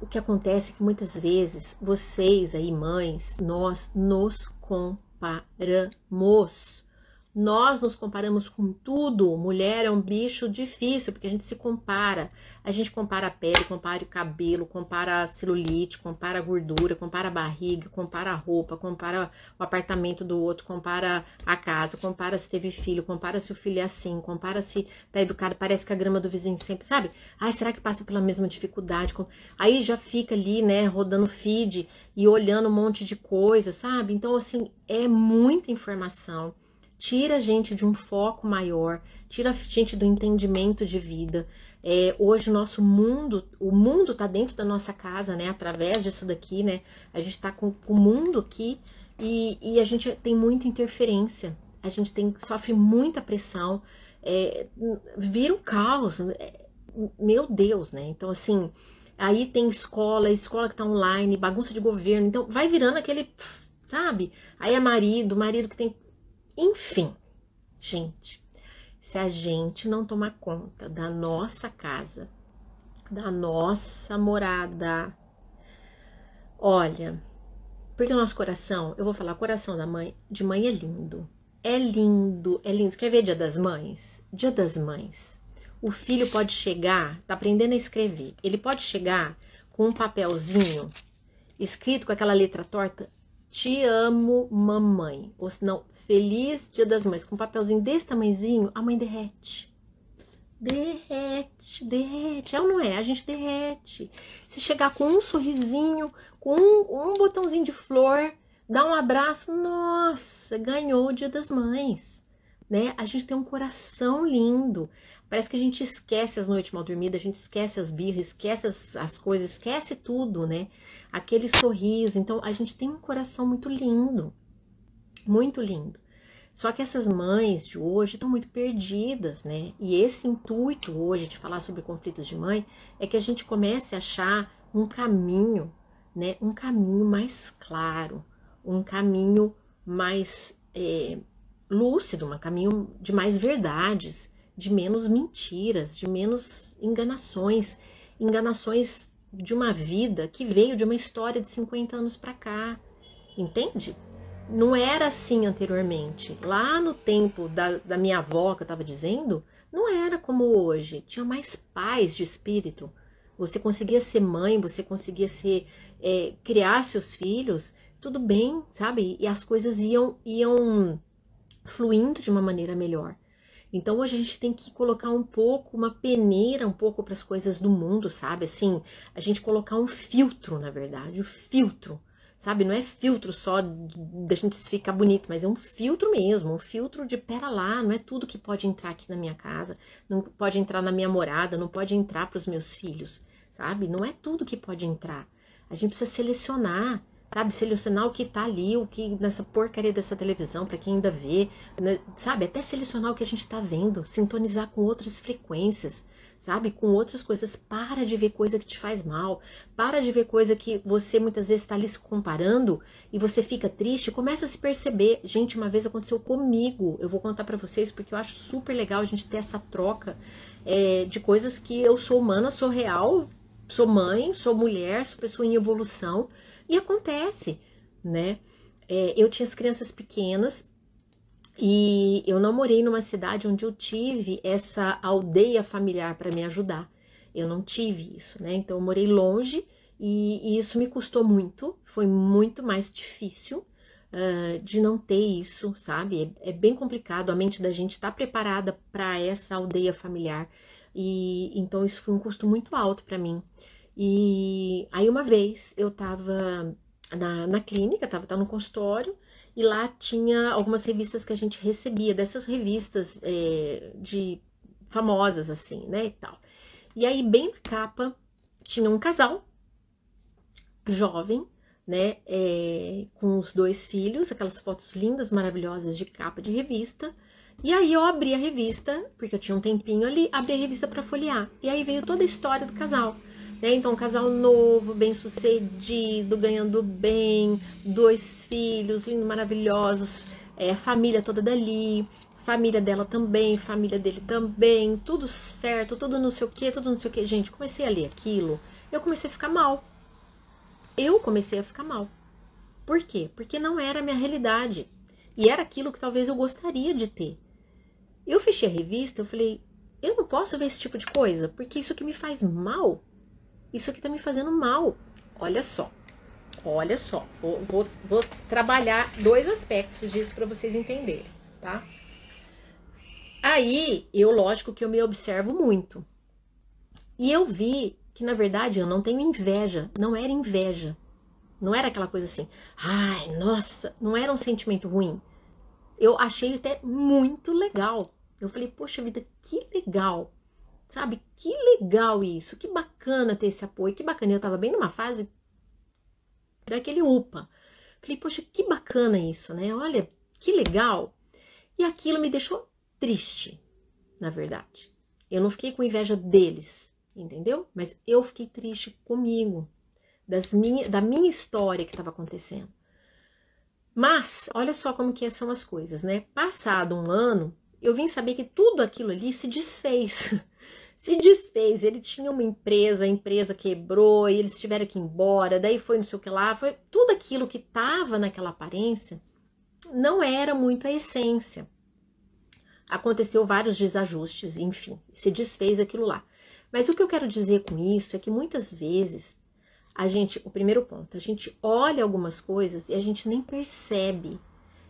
O que acontece é que muitas vezes vocês aí, mães, nós nos comparamos Nós nos comparamos com tudo. Mulher é um bicho difícil, porque a gente se compara. A gente compara a pele, compara o cabelo, compara a celulite, compara a gordura, compara a barriga, compara a roupa, compara o apartamento do outro, compara a casa, compara se teve filho, compara se o filho é assim, compara se tá educado, parece que a grama do vizinho sempre, sabe? Ai, será que passa pela mesma dificuldade? Aí já fica ali, né, rodando feed e olhando um monte de coisa, sabe? Então, assim, é muita informação. Tira a gente de um foco maior, tira a gente do entendimento de vida. Hoje o mundo tá dentro da nossa casa, né? Através disso daqui, né? A gente tá com o mundo aqui e a gente tem muita interferência. A gente sofre muita pressão, vira um caos. Meu Deus, né? Então, assim, aí tem escola que tá online, bagunça de governo. Então, vai virando aquele, sabe? Aí é marido que tem. Enfim, gente, se a gente não tomar conta da nossa casa, da nossa morada, olha, porque o nosso coração, eu vou falar, o coração de mãe é lindo. É lindo, é lindo. Quer ver Dia das Mães? Dia das Mães. O filho pode chegar, tá aprendendo a escrever, ele pode chegar com um papelzinho escrito com aquela letra torta, te amo, mamãe. Ou se não, feliz Dia das Mães. Com um papelzinho desse tamanhozinho, a mãe derrete. Derrete. É ou não é? A gente derrete. Se chegar com um sorrisinho, com um botãozinho de flor, dá um abraço, nossa, ganhou o Dia das Mães. Né? A gente tem um coração lindo. Parece que a gente esquece as noites mal dormidas, a gente esquece as birras, esquece as coisas, esquece tudo, né? Aquele sorriso. Então, a gente tem um coração muito lindo. Muito lindo. Só que essas mães de hoje estão muito perdidas, né? E esse intuito hoje de falar sobre conflitos de mãe é que a gente comece a achar um caminho, né? Um caminho mais claro, um caminho mais lúcido, um caminho de mais verdades, de menos mentiras, de menos enganações de uma vida que veio de uma história de 50 anos para cá, entende? Não era assim anteriormente. Lá no tempo da minha avó, que eu estava dizendo, não era como hoje. Tinha mais paz de espírito. Você conseguia ser mãe, você conseguia criar seus filhos, tudo bem, sabe? E as coisas iam fluindo de uma maneira melhor. Então hoje a gente tem que colocar uma peneira um pouco para as coisas do mundo, sabe? Assim, a gente colocar um filtro, na verdade, o filtro. Sabe, não é filtro só da gente ficar bonito, mas é um filtro mesmo, um filtro de pera lá, não é tudo que pode entrar aqui na minha casa, não pode entrar na minha morada, não pode entrar para os meus filhos, sabe? Não é tudo que pode entrar. A gente precisa selecionar, sabe? Selecionar o que tá ali, o que nessa porcaria dessa televisão, para quem ainda vê, né? Sabe? Até selecionar o que a gente tá vendo, sintonizar com outras frequências, sabe? Com outras coisas. Para de ver coisa que te faz mal. Para de ver coisa que você muitas vezes está ali se comparando e você fica triste. Começa a se perceber. Gente, uma vez aconteceu comigo. Eu vou contar para vocês porque eu acho super legal a gente ter essa troca de coisas que eu sou humana, sou real, sou mãe, sou mulher, sou pessoa em evolução. E acontece, né? Eu tinha as crianças pequenas. E eu não morei numa cidade onde eu tive essa aldeia familiar para me ajudar. Eu não tive isso, né? Então eu morei longe e isso me custou muito. Foi muito mais difícil de não ter isso, sabe? É bem complicado. A mente da gente tá preparada para essa aldeia familiar. E então isso foi um custo muito alto para mim. E aí uma vez eu tava na clínica, tava no consultório, e lá tinha algumas revistas que a gente recebia, dessas revistas de famosas, assim, né, e tal. E aí, bem na capa, tinha um casal jovem, né, com os 2 filhos, aquelas fotos lindas, maravilhosas de capa de revista. E aí eu abri a revista, porque eu tinha um tempinho ali, abri a revista para folhear. E aí veio toda a história do casal. Então, um casal novo, bem sucedido, ganhando bem, 2 filhos, lindos, maravilhosos, a família toda dali, família dela também, família dele também, tudo certo, tudo não sei o que, tudo não sei o que. Gente, comecei a ler aquilo, eu comecei a ficar mal. Por quê? Porque não era a minha realidade. E era aquilo que talvez eu gostaria de ter. Eu fechei a revista, eu falei, eu não posso ver esse tipo de coisa, porque isso aqui me faz mal. Isso aqui tá me fazendo mal. Olha só, vou trabalhar 2 aspectos disso para vocês entenderem, tá? Aí, lógico que eu me observo muito. E eu vi que, na verdade, eu não tenho inveja. Não era inveja. Não era aquela coisa assim, ai, nossa, não era um sentimento ruim. Eu achei até muito legal. Eu falei, poxa vida, que legal. Sabe, que legal isso. Que bacana ter esse apoio, que bacana. Eu tava bem numa fase daquele upa. Falei, poxa, que bacana isso, né? Olha, que legal. E aquilo me deixou triste, na verdade. Eu não fiquei com inveja deles, entendeu? Mas eu fiquei triste comigo, da minha história que estava acontecendo. Mas, olha só como que são as coisas, né? Passado um ano, eu vim saber que tudo aquilo ali se desfez. Se desfez, ele tinha uma empresa, a empresa quebrou, e eles tiveram que ir embora, daí foi não sei o que lá, foi tudo aquilo que estava naquela aparência, não era muito a essência. Aconteceu vários desajustes, enfim, se desfez aquilo lá. Mas o que eu quero dizer com isso é que muitas vezes, o primeiro ponto, a gente olha algumas coisas e a gente nem percebe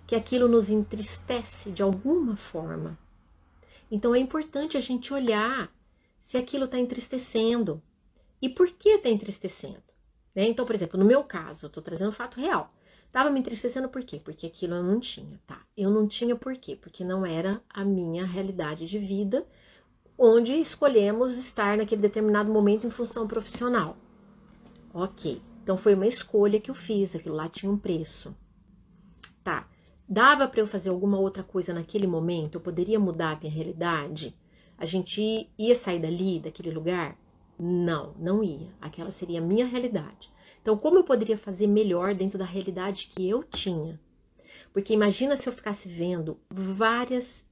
que aquilo nos entristece de alguma forma. Então é importante a gente olhar se aquilo está entristecendo e por que está entristecendo. Né? Então, por exemplo, no meu caso, eu estou trazendo um fato real. Tava me entristecendo por quê? Porque aquilo eu não tinha, tá? Eu não tinha por quê? Porque não era a minha realidade de vida, onde escolhemos estar naquele determinado momento em função profissional. Ok, então foi uma escolha que eu fiz, aquilo lá tinha um preço. Tá, dava para eu fazer alguma outra coisa naquele momento? Eu poderia mudar a minha realidade? A gente ia sair dali, daquele lugar? Não, não ia. Aquela seria a minha realidade. Então, como eu poderia fazer melhor dentro da realidade que eu tinha? Porque imagina se eu ficasse vendo várias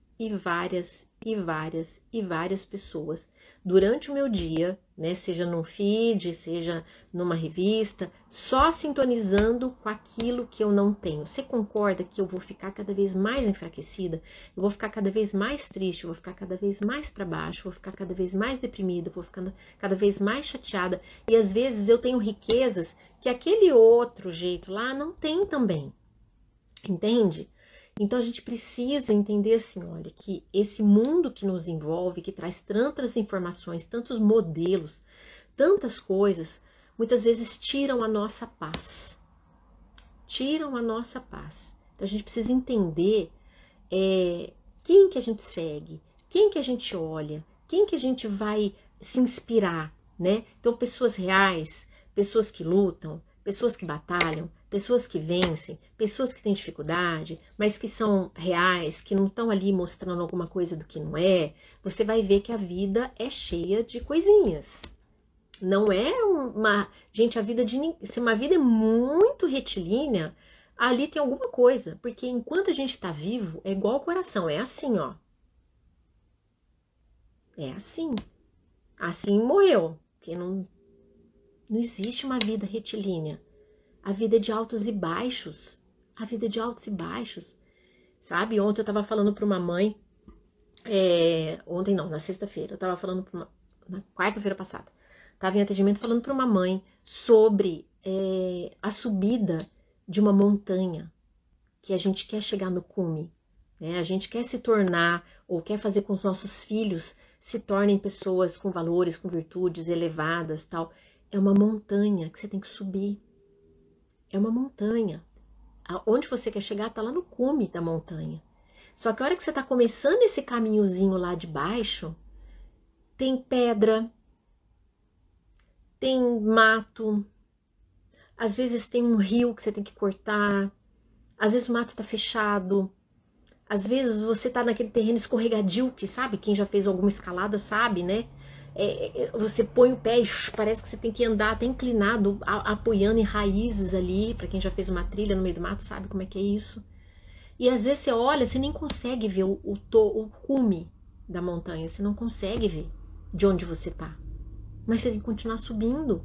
pessoas durante o meu dia, né? Seja num feed, seja numa revista, só sintonizando com aquilo que eu não tenho. Você concorda que eu vou ficar cada vez mais enfraquecida? Eu vou ficar cada vez mais triste, eu vou ficar cada vez mais para baixo, eu vou ficar cada vez mais deprimida, eu vou ficando cada vez mais chateada. E às vezes eu tenho riquezas que aquele outro jeito lá não tem também. Entende? Então a gente precisa entender assim, olha, que esse mundo que nos envolve, que traz tantas informações, tantos modelos, tantas coisas, muitas vezes tiram a nossa paz. Tiram a nossa paz. Então a gente precisa entender quem que a gente segue, quem que a gente olha, quem que a gente vai se inspirar, né? Então pessoas reais, pessoas que lutam, pessoas que batalham, pessoas que vencem, pessoas que têm dificuldade, mas que são reais, que não estão ali mostrando alguma coisa do que não é, você vai ver que a vida é cheia de coisinhas. Não é uma... Gente, se uma vida é muito retilínea, ali tem alguma coisa, porque enquanto a gente está vivo, é igual ao coração, é assim, ó. É assim. Assim morreu, porque não existe uma vida retilínea. A vida é de altos e baixos. A vida é de altos e baixos. Sabe? Ontem eu tava falando para uma mãe. Ontem não, na sexta-feira. Eu tava falando na quarta-feira passada. Tava em atendimento falando para uma mãe sobre a subida de uma montanha. Que a gente quer chegar no cume. Né? A gente quer se tornar, ou quer fazer com os nossos filhos se tornem pessoas com valores, com virtudes elevadas, tal. É uma montanha que você tem que subir. É uma montanha. Onde você quer chegar está lá no cume da montanha. Só que a hora que você está começando esse caminhozinho lá de baixo, tem pedra, tem mato, às vezes tem um rio que você tem que cortar, às vezes o mato está fechado, às vezes você está naquele terreno escorregadio, que sabe, quem já fez alguma escalada sabe, né? Você põe o pé e parece que você tem que andar até inclinado, apoiando em raízes ali, para quem já fez uma trilha no meio do mato sabe como é que é isso. E às vezes você olha, você nem consegue ver o cume da montanha, você não consegue ver de onde você tá. Mas você tem que continuar subindo,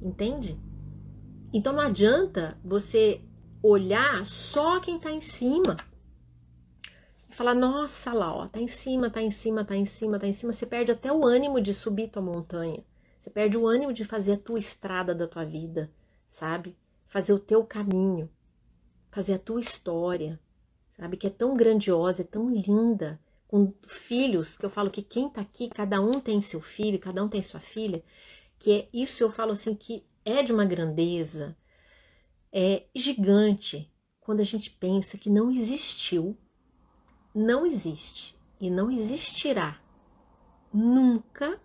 entende? Então não adianta você olhar só quem tá em cima. E falar, nossa, lá, ó, tá em cima, tá em cima, tá em cima, tá em cima. Você perde até o ânimo de subir tua montanha. Você perde o ânimo de fazer a tua estrada da tua vida, sabe? Fazer o teu caminho, fazer a tua história, sabe? Que é tão grandiosa, é tão linda. Com filhos, que eu falo que quem tá aqui, cada um tem seu filho, cada um tem sua filha, que é isso, eu falo assim, que é de uma grandeza gigante, quando a gente pensa que não existiu, não existe e não existirá nunca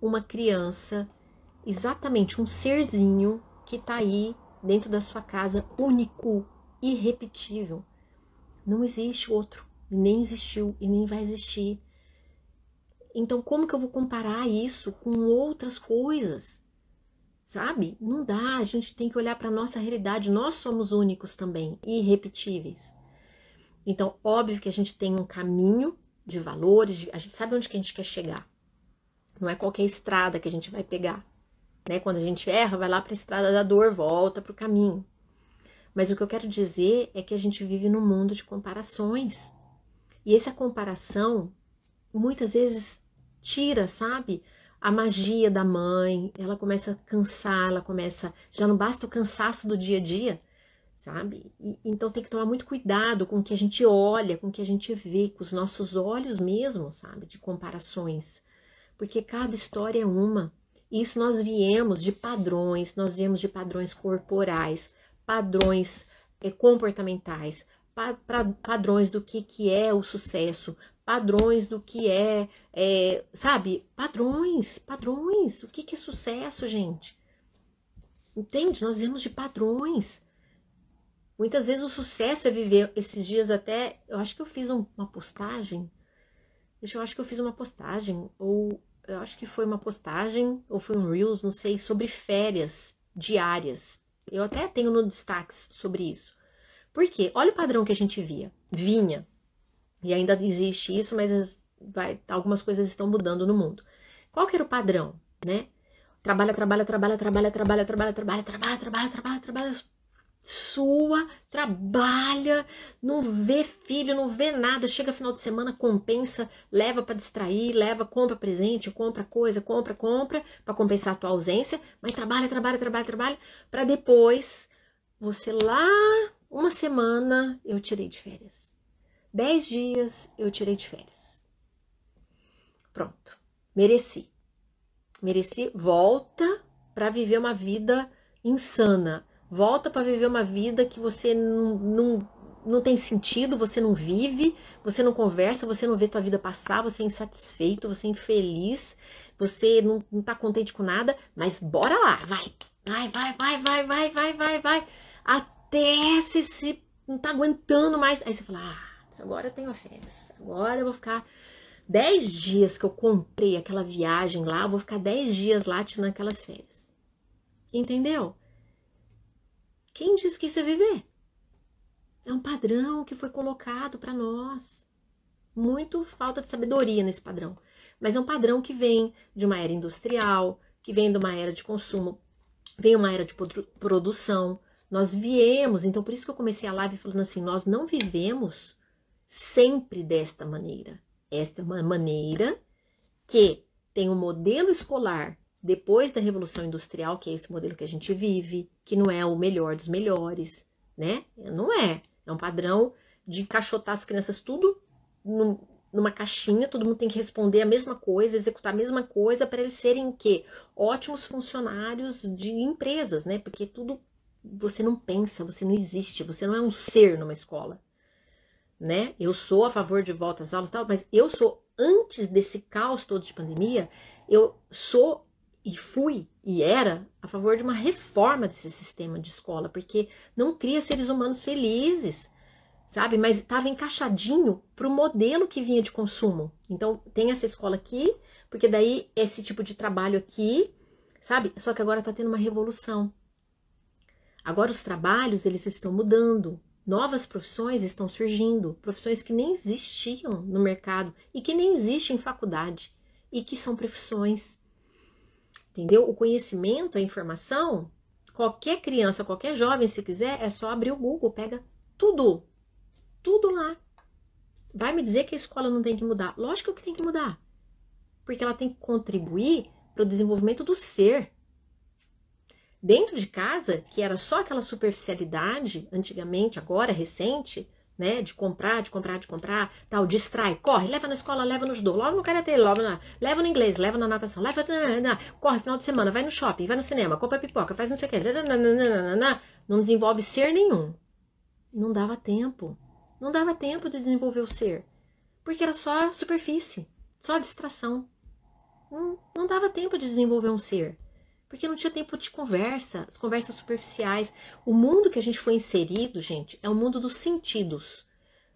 uma criança, exatamente um serzinho que tá aí dentro da sua casa, único, irrepetível. Não existe outro, nem existiu e nem vai existir. Então, como que eu vou comparar isso com outras coisas? Sabe? Não dá, a gente tem que olhar para a nossa realidade. Nós somos únicos também, irrepetíveis. Então, óbvio que a gente tem um caminho de valores, a gente sabe onde que a gente quer chegar. Não é qualquer estrada que a gente vai pegar, né? Quando a gente erra, vai lá para a estrada da dor, volta para o caminho. Mas o que eu quero dizer é que a gente vive num mundo de comparações. E essa comparação, muitas vezes, tira, sabe? A magia da mãe, ela começa a cansar, já não basta o cansaço do dia a dia, sabe? Então tem que tomar muito cuidado com o que a gente olha, com o que a gente vê, com os nossos olhos mesmo, sabe? De comparações. Porque cada história é uma. Isso nós viemos de padrões corporais, padrões comportamentais, padrões do que é o sucesso, padrões do que sabe? Padrões. O que é sucesso, gente? Entende? Nós viemos de padrões. Muitas vezes o sucesso é viver, esses dias até, eu acho que eu fiz uma postagem, ou eu acho que foi uma postagem, ou foi um Reels, não sei, sobre férias diárias. Eu até tenho no destaques sobre isso. Por quê? Olha o padrão que a gente vinha, e ainda existe isso, mas algumas coisas estão mudando no mundo. Qual que era o padrão, né? Trabalha, sua, trabalha, não vê filho, não vê nada, chega final de semana, compensa, leva para distrair, compra presente, compra coisa, compra, para compensar a tua ausência, mas trabalha, para depois, você lá, uma semana, eu tirei de férias. 10 dias, eu tirei de férias. Pronto, mereci, volta para viver uma vida insana. Volta para viver uma vida que você não tem sentido, você não vive, você não conversa, você não vê tua vida passar, você é insatisfeito, você é infeliz, você não tá contente com nada, mas bora lá, vai. Até se não tá aguentando mais. Aí você fala, agora eu tenho férias, agora eu vou ficar 10 dias que eu comprei aquela viagem lá, eu vou ficar 10 dias lá tirando aquelas férias. Entendeu? Quem diz que isso é viver? É um padrão que foi colocado para nós. Muito falta de sabedoria nesse padrão. Mas é um padrão que vem de uma era industrial, que vem de uma era de consumo, vem uma era de produção. Nós viemos, então por isso que eu comecei a live falando assim, nós não vivemos sempre desta maneira. Esta é uma maneira que tem um modelo escolar depois da Revolução Industrial, que é esse modelo que a gente vive, que não é o melhor dos melhores, né? Não é. É um padrão de encaixotar as crianças tudo numa caixinha, todo mundo tem que responder a mesma coisa, executar a mesma coisa, para eles serem o quê? Ótimos funcionários de empresas, né? Porque tudo, você não pensa, você não existe, você não é um ser numa escola, né? Eu sou a favor de volta às aulas e tal, mas eu sou, antes desse caos todo de pandemia, eu sou e fui e era a favor de uma reforma desse sistema de escola, porque não cria seres humanos felizes, sabe? Mas estava encaixadinho para o modelo que vinha de consumo. Então, tem essa escola aqui, porque daí esse tipo de trabalho aqui, sabe? Só que agora está tendo uma revolução. Agora os trabalhos, eles estão mudando. Novas profissões estão surgindo, profissões que nem existiam no mercado e que nem existem em faculdade e que são profissões. Entendeu? O conhecimento, a informação, Qualquer criança, qualquer jovem, se quiser, é só abrir o Google, pega tudo, tudo lá. Vai me dizer que a escola não tem que mudar? Lógico que tem que mudar, porque ela tem que contribuir para o desenvolvimento do ser. Dentro de casa, que era só aquela superficialidade, antigamente, agora, recente, né, de comprar, tal, distrai, corre, leva na escola, leva no judô, leva no karatê, leva no inglês, leva na natação, leva, corre final de semana, vai no shopping, vai no cinema, compra pipoca, faz não sei o que, não desenvolve ser nenhum. Não dava tempo de desenvolver o ser, porque era só superfície, só distração. Não dava tempo de desenvolver um ser. Porque não tinha tempo de conversa, as conversas superficiais. O mundo que a gente foi inserido, gente, é o mundo dos sentidos,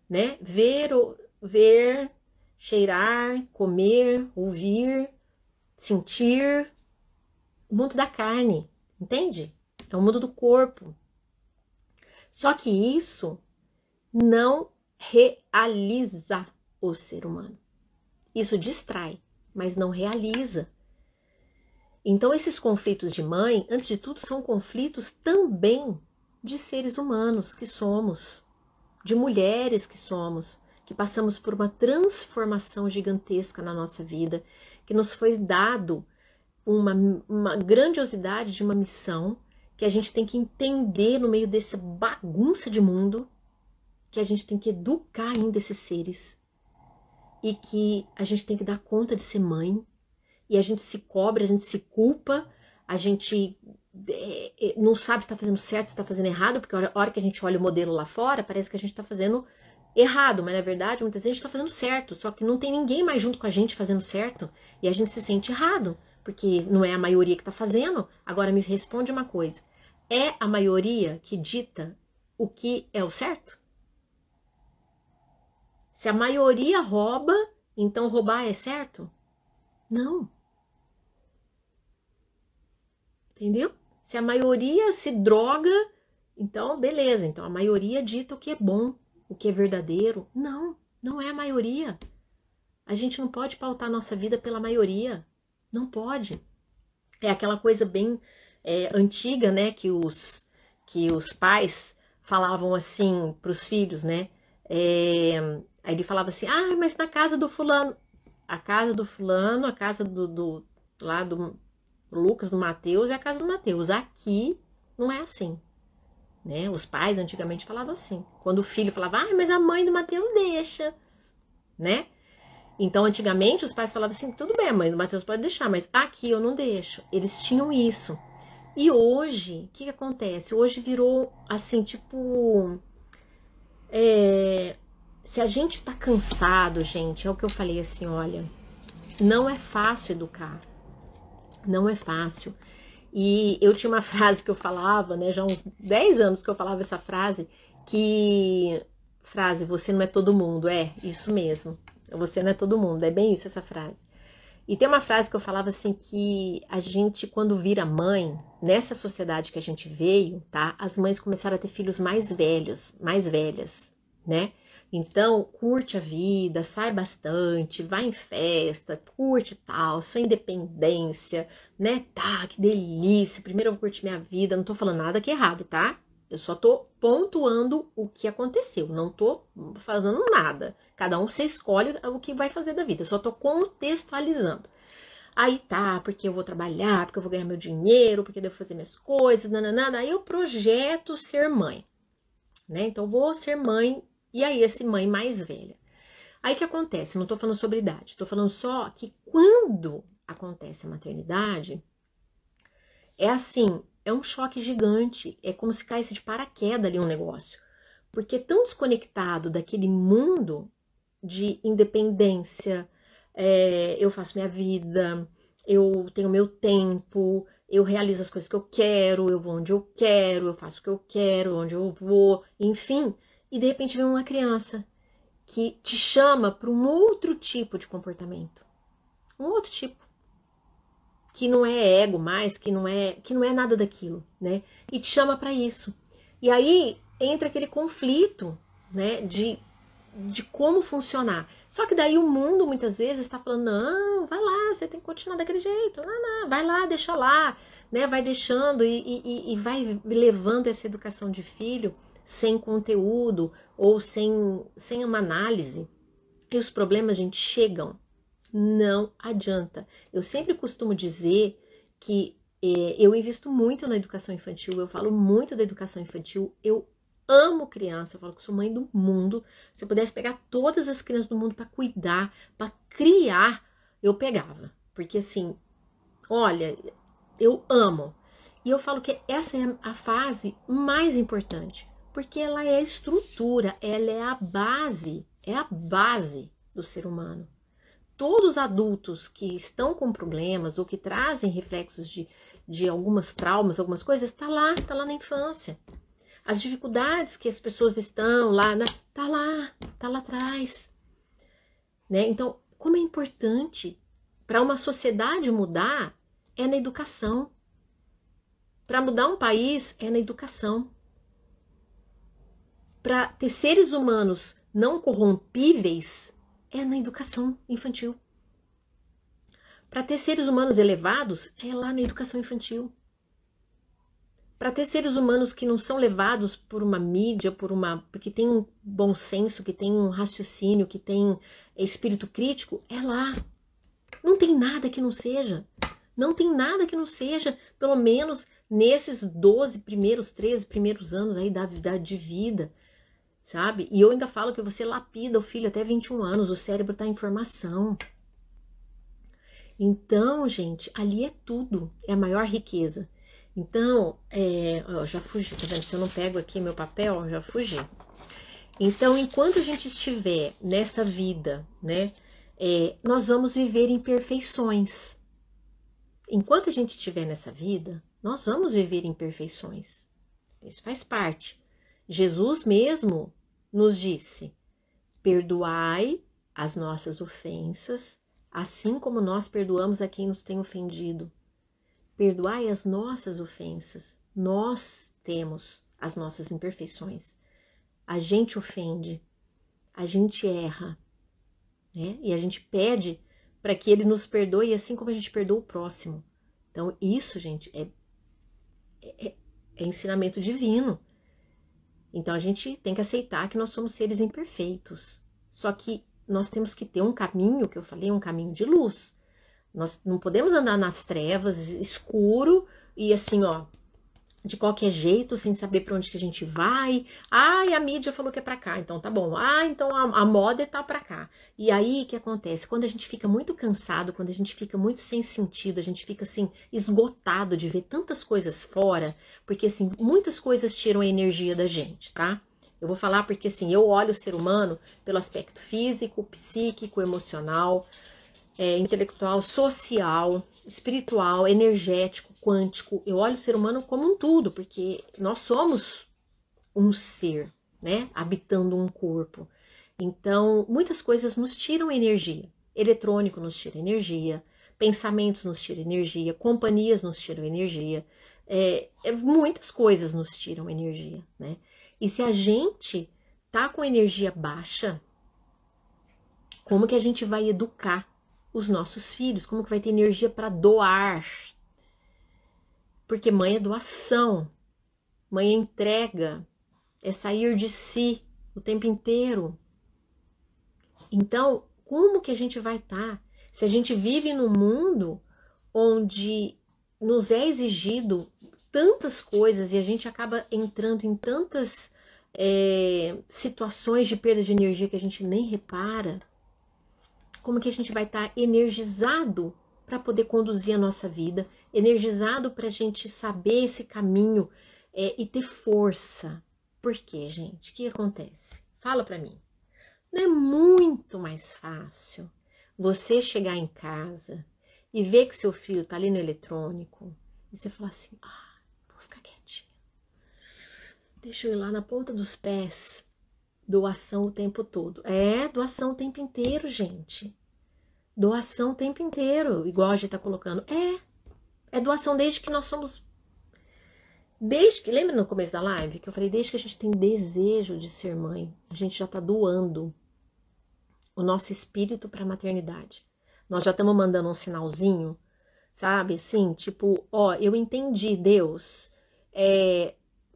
né? Ver, cheirar, comer, ouvir, sentir. O mundo da carne, entende? É o mundo do corpo. Só que isso não realiza o ser humano. Isso distrai, mas não realiza. Então, esses conflitos de mãe, antes de tudo, são conflitos também de seres humanos que somos, de mulheres que somos, que passamos por uma transformação gigantesca na nossa vida, que nos foi dado uma grandiosidade de uma missão que a gente tem que entender no meio dessa bagunça de mundo, que a gente tem que educar ainda esses seres e que a gente tem que dar conta de ser mãe. E a gente se cobra, a gente se culpa, a gente não sabe se está fazendo certo, se está fazendo errado, porque a hora que a gente olha o modelo lá fora, parece que a gente está fazendo errado, mas na verdade muitas vezes a gente está fazendo certo, só que não tem ninguém mais junto com a gente fazendo certo, e a gente se sente errado, porque não é a maioria que está fazendo. Agora me responde uma coisa, é a maioria que dita o que é o certo? Se a maioria rouba, então roubar é certo? Não. Entendeu? Se a maioria se droga, então beleza, então a maioria dita o que é bom, o que é verdadeiro. Não, não é a maioria. A gente não pode pautar a nossa vida pela maioria. Não pode. É aquela coisa bem antiga, né, que os pais falavam assim para os filhos, né? Aí ele falava assim, mas na casa do fulano, a casa do fulano, a casa lá do Lucas, do Mateus, é a casa do Mateus. Aqui não é assim, né? Os pais antigamente falavam assim. Quando o filho falava, mas a mãe do Mateus deixa, né? Então, antigamente, os pais falavam assim, tudo bem, a mãe do Mateus pode deixar, mas aqui eu não deixo. Eles tinham isso. E hoje, o que acontece? Hoje virou assim, tipo... se a gente tá cansado, gente, é o que eu falei assim, olha, não é fácil educar. Não é fácil. E eu tinha uma frase que eu falava, né, já há uns 10 anos que eu falava essa frase, você não é todo mundo, isso mesmo, você não é todo mundo, é bem isso essa frase. E tem uma frase que eu falava assim, que a gente, quando vira mãe, nessa sociedade que a gente veio, tá, as mães começaram a ter filhos mais velhos, mais velhas, né? Então, curte a vida, sai bastante, vai em festa, curte tal, sua independência, né? Tá, que delícia, primeiro eu vou curtir minha vida, não tô falando nada que é errado, tá? Eu só tô pontuando o que aconteceu, não tô fazendo nada. Cada um você escolhe o que vai fazer da vida, eu só tô contextualizando. Aí tá, porque eu vou trabalhar, porque eu vou ganhar meu dinheiro, porque eu devo fazer minhas coisas, nananana. Aí eu projeto ser mãe, né? Então eu vou ser mãe. E aí, essa mãe mais velha. Aí o que acontece? Não tô falando sobre idade, tô falando só que quando acontece a maternidade, é assim, é um choque gigante, é como se caísse de paraquedas ali um negócio. Porque é tão desconectado daquele mundo de independência, eu faço minha vida, eu tenho meu tempo, eu realizo as coisas que eu quero, eu vou onde eu quero, eu faço o que eu quero, onde eu vou, enfim... E de repente vem uma criança que te chama para um outro tipo de comportamento. Um outro tipo. Que não é ego mais, que não é nada daquilo, né? E te chama para isso. E aí entra aquele conflito, né? de como funcionar. Só que daí o mundo muitas vezes está falando, não, vai lá, você tem que continuar daquele jeito, não, vai lá, deixa lá, né? Vai deixando e vai levando essa educação de filho sem conteúdo ou sem uma análise. E os problemas, gente, chegam. Não adianta. Eu sempre costumo dizer que eu invisto muito na educação infantil, eu falo muito da educação infantil, eu amo criança, eu falo que sou mãe do mundo. Se eu pudesse pegar todas as crianças do mundo para cuidar, para criar, eu pegava. Porque assim, olha, eu amo. E eu falo que essa é a fase mais importante, porque ela é a estrutura, ela é a base do ser humano. Todos os adultos que estão com problemas ou que trazem reflexos de algumas traumas, algumas coisas, tá lá na infância. As dificuldades que as pessoas estão lá, tá lá atrás. Né? Então, como é importante para uma sociedade mudar, é na educação. Para mudar um país, é na educação. Para ter seres humanos não corrompíveis, é na educação infantil. Para ter seres humanos elevados, é lá na educação infantil. Para ter seres humanos que não são levados por uma mídia, que tem um bom senso, que tem um raciocínio, que tem espírito crítico, é lá. Não tem nada que não seja. Não tem nada que não seja, pelo menos nesses 13 primeiros anos aí da de vida, sabe? E eu ainda falo que você lapida o filho até 21 anos, o cérebro está em formação. Então, gente, ali é tudo, é a maior riqueza. Então, já fugi, tá vendo? Se eu não pego aqui meu papel, já fugi. Então, enquanto a gente estiver nesta vida, né, nós vamos viver imperfeições. Enquanto a gente estiver nessa vida, nós vamos viver imperfeições. Isso faz parte. Jesus mesmo nos disse, perdoai as nossas ofensas, assim como nós perdoamos a quem nos tem ofendido. Perdoai as nossas ofensas. Nós temos as nossas imperfeições. A gente ofende, a gente erra, né? E a gente pede para que ele nos perdoe assim como a gente perdoa o próximo. Então isso, gente, é ensinamento divino. Então a gente tem que aceitar que nós somos seres imperfeitos. Só que nós temos que ter um caminho, que eu falei, um caminho de luz. Nós não podemos andar nas trevas, escuro, e assim, ó, de qualquer jeito, sem saber para onde que a gente vai. Ai, a mídia falou que é para cá, então tá bom. Ah, então a moda tá para cá. E aí, o que acontece? Quando a gente fica muito cansado, quando a gente fica muito sem sentido, a gente fica assim, esgotado de ver tantas coisas fora, porque assim, muitas coisas tiram a energia da gente, tá? Eu vou falar porque assim, eu olho o ser humano pelo aspecto físico, psíquico, emocional, intelectual, social, espiritual, energético, quântico. Eu olho o ser humano como um tudo, porque nós somos um ser, né, habitando um corpo. Então, muitas coisas nos tiram energia. Eletrônico nos tira energia, pensamentos nos tiram energia, companhias nos tiram energia, muitas coisas nos tiram energia, né? E se a gente tá com energia baixa, como que a gente vai educar os nossos filhos? Como que vai ter energia para doar? Porque mãe é doação, mãe é entrega, é sair de si o tempo inteiro. Então, como que a gente vai estar? Se a gente vive num mundo onde nos é exigido tantas coisas e a gente acaba entrando em tantas situações de perda de energia que a gente nem repara, como que a gente vai estar energizado para poder conduzir a nossa vida, energizado para a gente saber esse caminho e ter força. Por quê, gente? O que acontece? Fala para mim. Não é muito mais fácil você chegar em casa e ver que seu filho tá ali no eletrônico e você falar assim, vou ficar quietinha. Deixa eu ir lá na ponta dos pés. Doação o tempo todo. Doação o tempo inteiro, gente. Doação o tempo inteiro, igual a gente tá colocando. É doação desde que nós somos... Lembra no começo da live que eu falei, desde que a gente tem desejo de ser mãe, a gente já tá doando. o nosso espírito para a maternidade. Nós já estamos mandando um sinalzinho, sabe? Assim, tipo, ó, eu entendi, Deus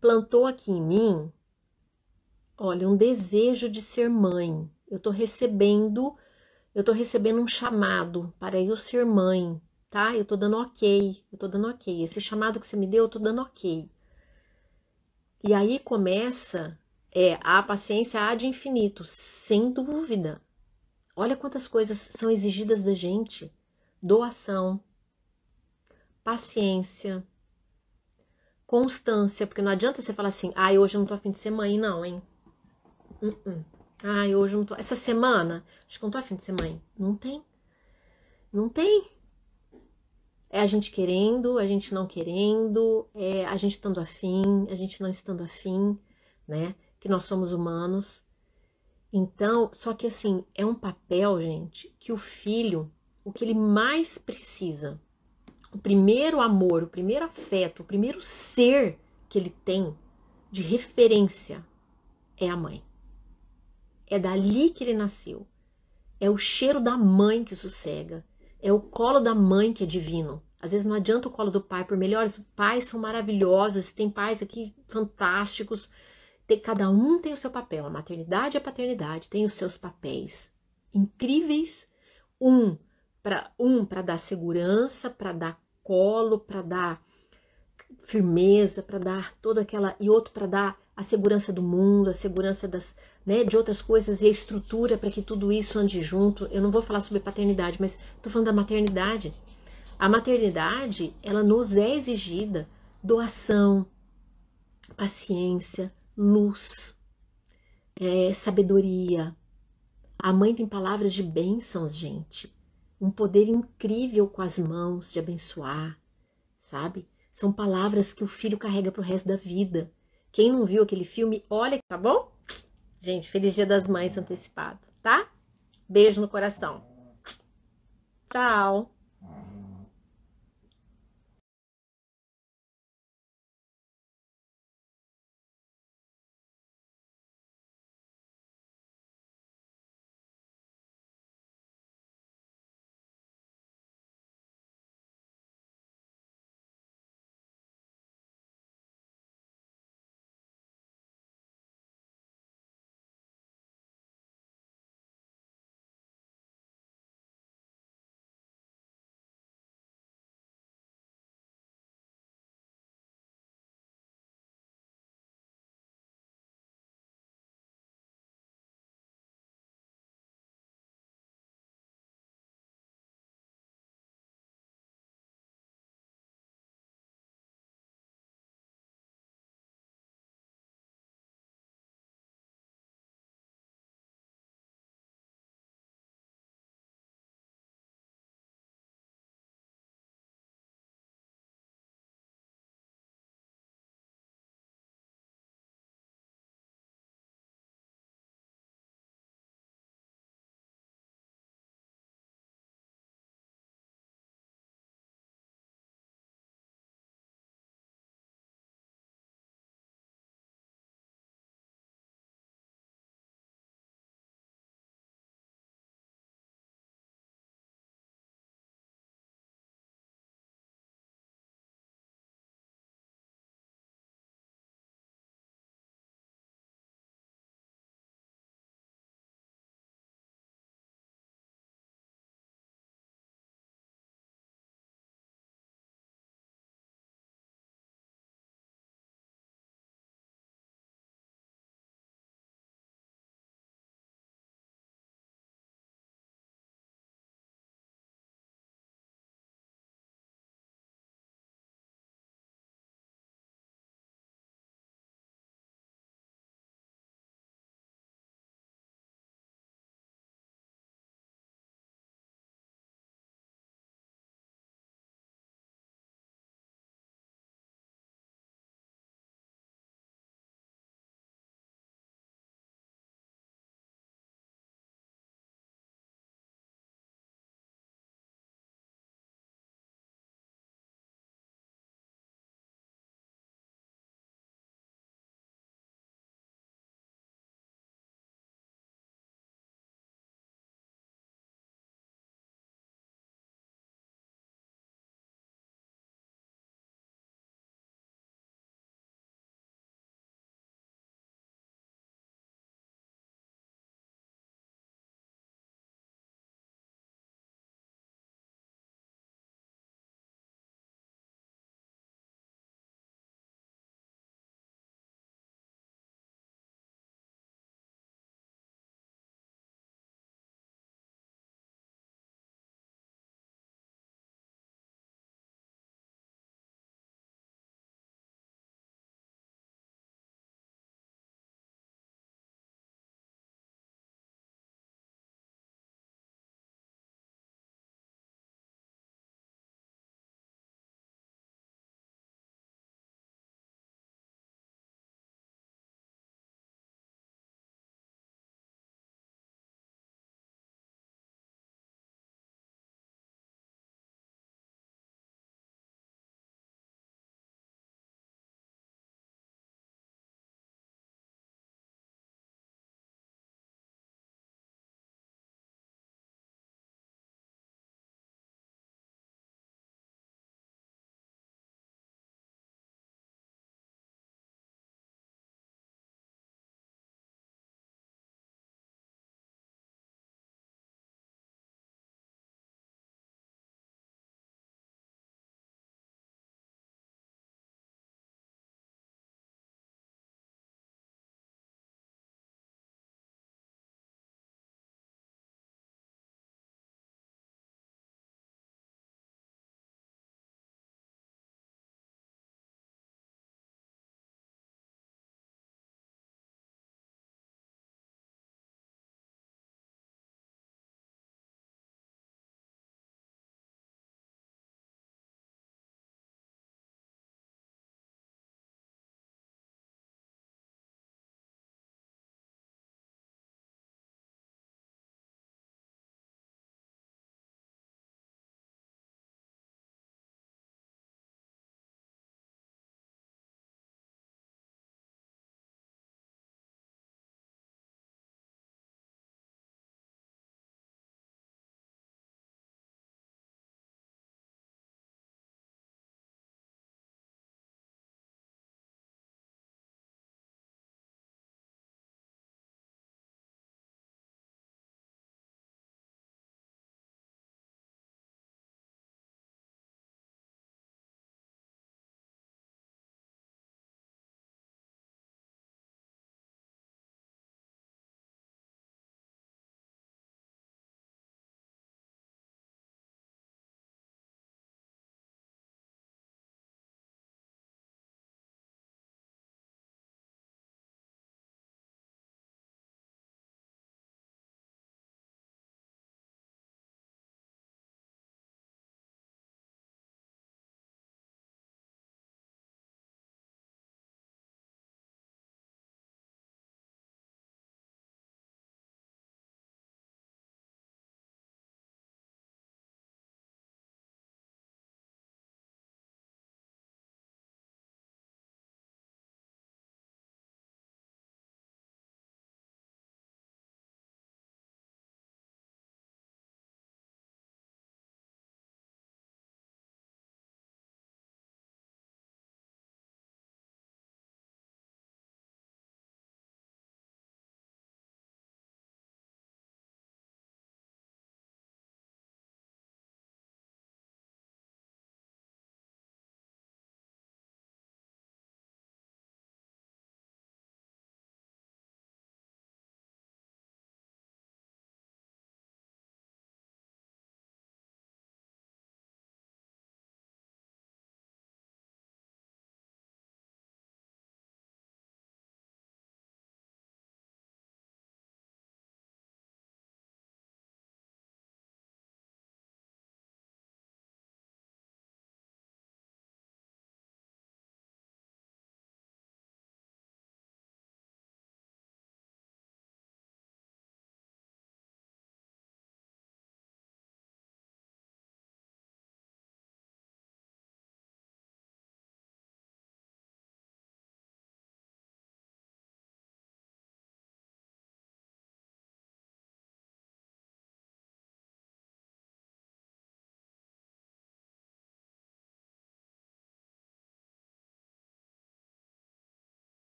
plantou aqui em mim, olha, um desejo de ser mãe. Eu tô recebendo um chamado para eu ser mãe, tá? Eu tô dando ok. Esse chamado que você me deu, eu tô dando ok. E aí começa a paciência há de infinito, sem dúvida. Olha quantas coisas são exigidas da gente. Doação, paciência, constância, porque não adianta você falar assim, ai, hoje eu não tô a fim de ser mãe, não, hein? Ai, hoje eu não tô. Essa semana, acho que eu não tô a fim de ser mãe. Não tem. Não tem. É a gente querendo, a gente não querendo, é a gente estando afim, a gente não estando afim, né? Que nós somos humanos. Então, só que assim, é um papel, gente, que o filho, o que ele mais precisa, o primeiro amor, o primeiro afeto, o primeiro ser que ele tem de referência é a mãe. É dali que ele nasceu. É o cheiro da mãe que sossega. É o colo da mãe que é divino. Às vezes não adianta o colo do pai, por melhores, os pais são maravilhosos, tem pais aqui fantásticos. Cada um tem o seu papel. A maternidade e a paternidade têm os seus papéis incríveis. Um para dar segurança, para dar colo, para dar firmeza, para dar toda aquela, e outro para dar a segurança do mundo, a segurança das, né, de outras coisas e a estrutura para que tudo isso ande junto. Eu não vou falar sobre paternidade, mas estou falando da maternidade. A maternidade, ela nos é exigida doação, paciência, luz, sabedoria. A mãe tem palavras de bênçãos, gente. Um poder incrível com as mãos de abençoar, sabe? São palavras que o filho carrega pro resto da vida. Quem não viu aquele filme, olha, tá bom? Gente, feliz Dia das Mães antecipado, tá? Beijo no coração. Tchau.